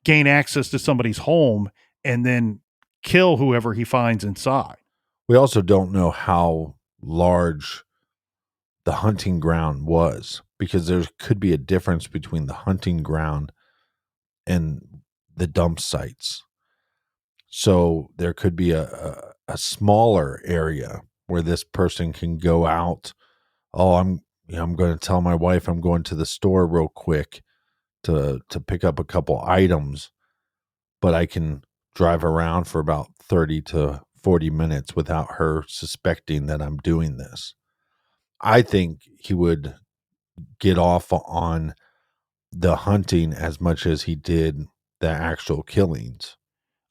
gain access to somebody's home and then kill whoever he finds inside. We also don't know how large the hunting ground was, because there could be a difference between the hunting ground and the dump sites. So there could be a smaller area where this person can go out. Oh, I'm going to tell my wife I'm going to the store real quick to pick up a couple items, but I can drive around for about 30 to 40 minutes without her suspecting that I'm doing this. I think he would get off on the hunting as much as he did the actual killings.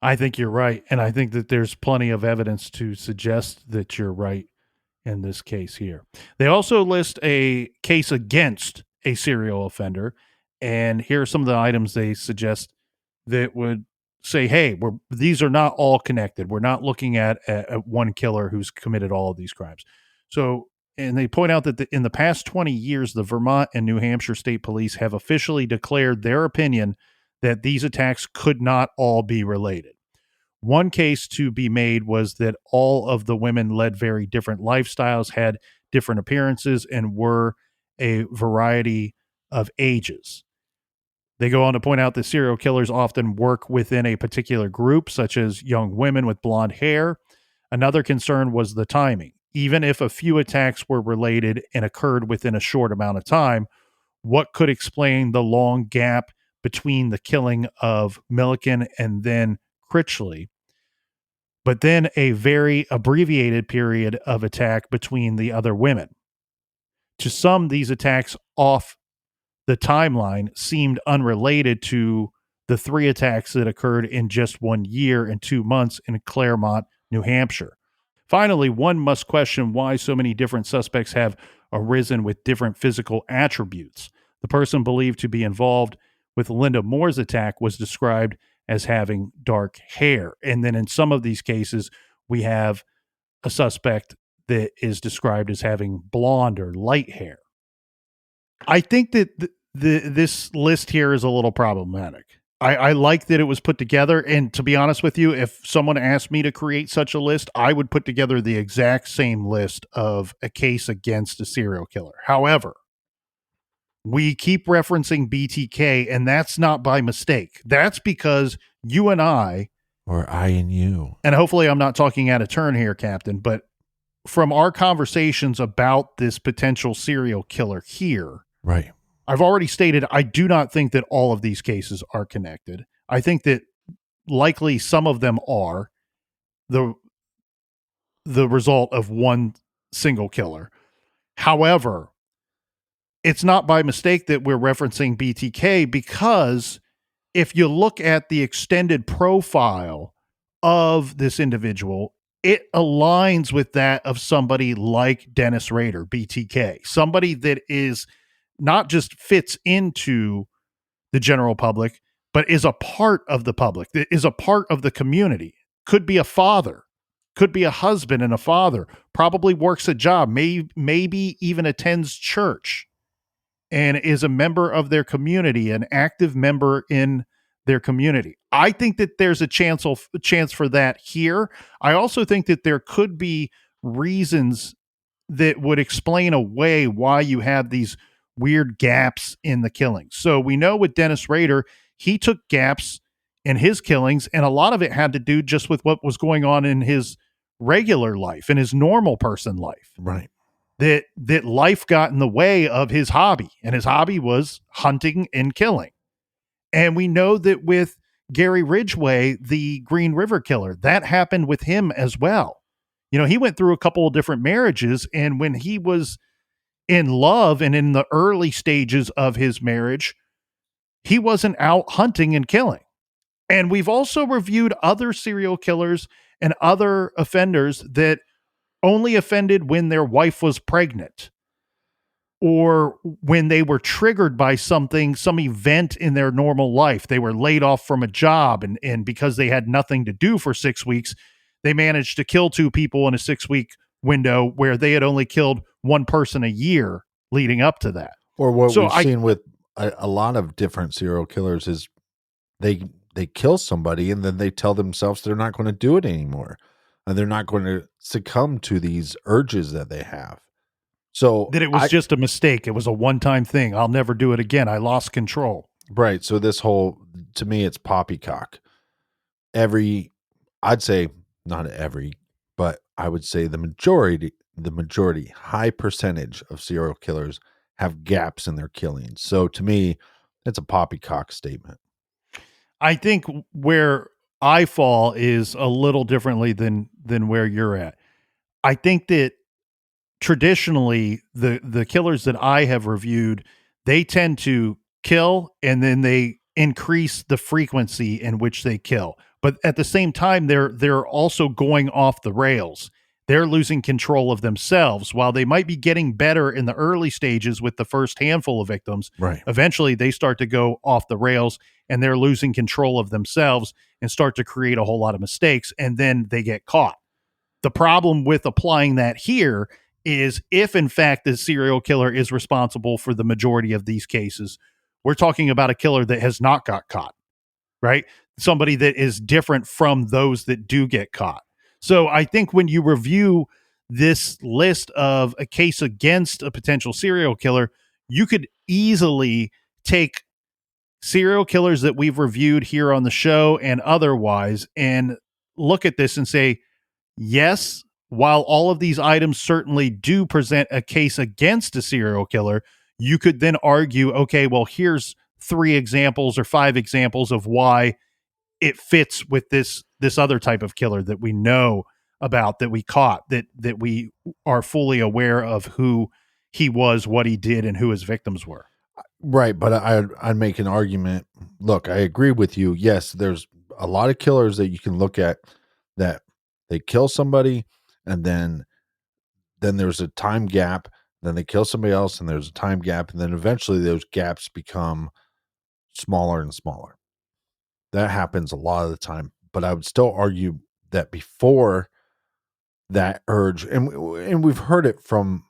I think you're right. And I think that there's plenty of evidence to suggest that you're right in this case here. They also list a case against a serial offender. And here are some of the items they suggest that would say, hey, these are not all connected. We're not looking at one killer who's committed all of these crimes. So, and they point out that in the past 20 years, the Vermont and New Hampshire state police have officially declared their opinion that these attacks could not all be related. One case to be made was that all of the women led very different lifestyles, had different appearances, and were a variety of ages. They go on to point out that serial killers often work within a particular group, such as young women with blonde hair. Another concern was the timing. Even if a few attacks were related and occurred within a short amount of time, what could explain the long gap between the killing of Milliken and then Critchley, but then a very abbreviated period of attack between the other women? To some, these attacks off the timeline seemed unrelated to the 3 attacks that occurred in just 1 year and 2 months in Claremont, New Hampshire. Finally, one must question why so many different suspects have arisen with different physical attributes. The person believed to be involved with Linda Moore's attack was described as having dark hair. And then in some of these cases, we have a suspect that is described as having blonde or light hair. I think that this list here is a little problematic. I like that it was put together. And to be honest with you, if someone asked me to create such a list, I would put together the exact same list of a case against a serial killer. However, we keep referencing BTK, and that's not by mistake. That's because you and I, or I and you, and hopefully I'm not talking out of turn here, Captain, but from our conversations about this potential serial killer here, right, I've already stated I do not think that all of these cases are connected. I think that likely some of them are the result of one single killer. However, it's not by mistake that we're referencing BTK, because if you look at the extended profile of this individual, it aligns with that of somebody like Dennis Rader, BTK, somebody that is not just fits into the general public, but is a part of the public, that is a part of the community. Could be a father, could be a husband and a father, probably works a job, maybe even attends church and is a member of their community, an active member in their community. I think that there's a chance for that here. I also think that there could be reasons that would explain away why you have these weird gaps in the killings. So we know with Dennis Rader, he took gaps in his killings, and a lot of it had to do just with what was going on in his regular life, in his normal person life. Right. That life got in the way of his hobby, and his hobby was hunting and killing. And we know that with Gary Ridgway, the Green River Killer, that happened with him as well. You know, he went through a couple of different marriages, and when he was in love and in the early stages of his marriage, he wasn't out hunting and killing. And we've also reviewed other serial killers and other offenders that only offended when their wife was pregnant or when they were triggered by something, some event in their normal life. They were laid off from a job, and because they had nothing to do for 6 weeks, they managed to kill 2 people in a 6-week window where they had only killed 1 person a year leading up to that. Or what we've seen with a lot of different serial killers is they kill somebody and then they tell themselves they're not going to do it anymore, and they're not going to succumb to these urges that they have. So that it was just a mistake. It was a one-time thing. I'll never do it again. I lost control. Right. So this whole, to me, it's poppycock. I'd say not every, but I would say the majority, high percentage of serial killers have gaps in their killings. So to me, it's a poppycock statement. I think where I fall is a little differently than where you're at. I think that traditionally the killers that I have reviewed, they tend to kill and then they increase the frequency in which they kill. But at the same time, they're also going off the rails. They're losing control of themselves. While they might be getting better in the early stages with the first handful of victims, right, eventually they start to go off the rails and they're losing control of themselves and start to create a whole lot of mistakes, and then they get caught. The problem with applying that here is if, in fact, the serial killer is responsible for the majority of these cases, we're talking about a killer that has not got caught, right? Somebody that is different from those that do get caught. So I think when you review this list of a case against a potential serial killer, you could easily take serial killers that we've reviewed here on the show and otherwise and look at this and say, yes, while all of these items certainly do present a case against a serial killer, you could then argue, okay, well, here's 3 examples or 5 examples of why it fits with this other type of killer that we know about, that we caught, that we are fully aware of who he was, what he did, and who his victims were. Right, but I'd make an argument. Look, I agree with you. Yes, there's a lot of killers that you can look at that they kill somebody and then there's a time gap, then they kill somebody else and there's a time gap, and then eventually those gaps become smaller and smaller. That happens a lot of the time, but I would still argue that before that urge, and we've heard it from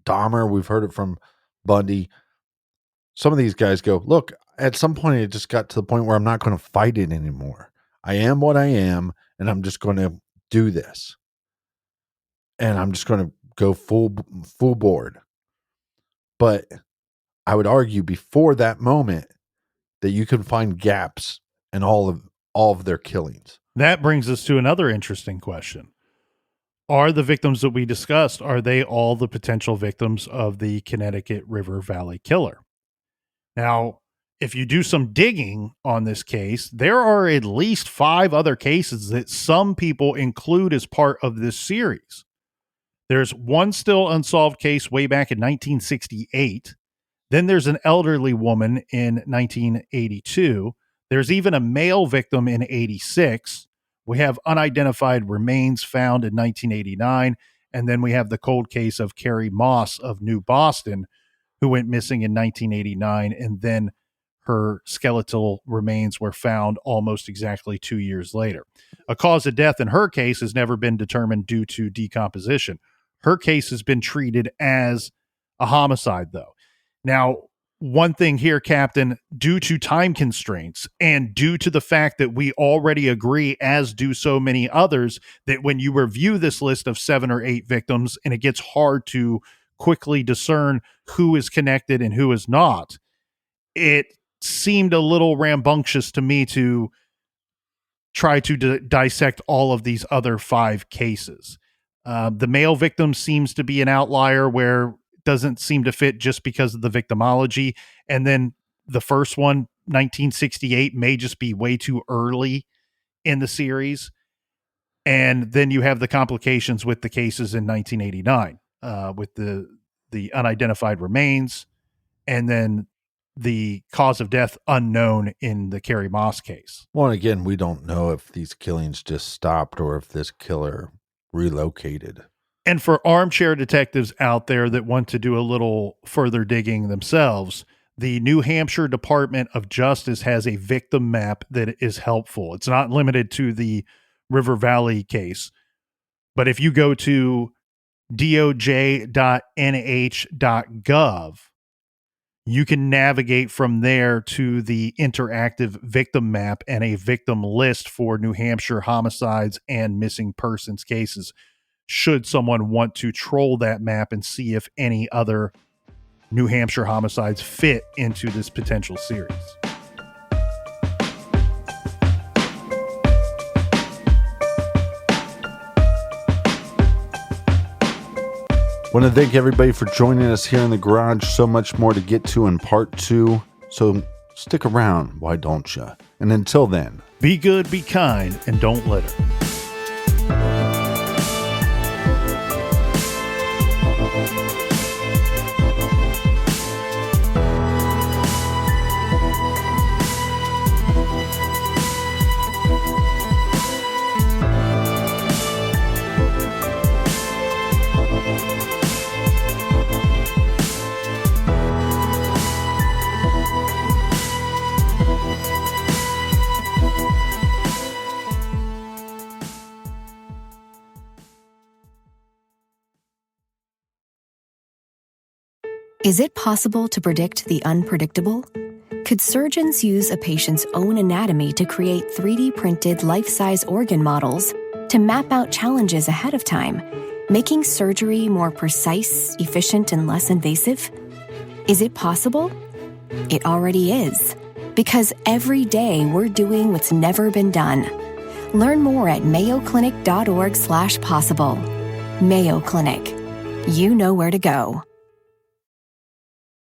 Dahmer, we've heard it from Bundy. Some of these guys go, look, at some point it just got to the point where I'm not going to fight it anymore. I am what I am, and I'm just going to do this. And I'm just going to go full board. But I would argue before that moment that you can find gaps in all of their killings. That brings us to another interesting question. Are the victims that we discussed, are they all the potential victims of the Connecticut River Valley killer? Now, if you do some digging on this case, there are at least 5 other cases that some people include as part of this series. There's one still unsolved case way back in 1968. Then there's an elderly woman in 1982. There's even a male victim in 86, We have unidentified remains found in 1989. And then we have the cold case of Carrie Moss of New Boston, who went missing in 1989. And then her skeletal remains were found almost exactly 2 years later. A cause of death in her case has never been determined due to decomposition. Her case has been treated as a homicide, though. Now, one thing here, Captain, due to time constraints and due to the fact that we already agree, as do so many others, that when you review this list of 7 or 8 victims and it gets hard to quickly discern who is connected and who is not, it seemed a little rambunctious to me to try to dissect all of these other 5 cases. The male victim seems to be an outlier where doesn't seem to fit just because of the victimology. And then the first one, 1968, may just be way too early in the series. And then you have the complications with the cases in 1989 with the unidentified remains, and then the cause of death unknown in the Carrie Moss case. Well, again, we don't know if these killings just stopped or if this killer relocated. And for armchair detectives out there that want to do a little further digging themselves, the New Hampshire Department of Justice has a victim map that is helpful. It's not limited to the River Valley case, but if you go to doj.nh.gov, you can navigate from there to the interactive victim map and a victim list for New Hampshire homicides and missing persons cases, should someone want to troll that map and see if any other New Hampshire homicides fit into this potential series. Want to thank everybody for joining us here in the garage. So much more to get to in part 2. So stick around, why don't you? And until then, be good, be kind, and don't litter. Is it possible to predict the unpredictable? Could surgeons use a patient's own anatomy to create 3D printed life-size organ models to map out challenges ahead of time, making surgery more precise, efficient, and less invasive? Is it possible? It already is, because every day we're doing what's never been done. Learn more at mayoclinic.org/possible. Mayo Clinic. You know where to go.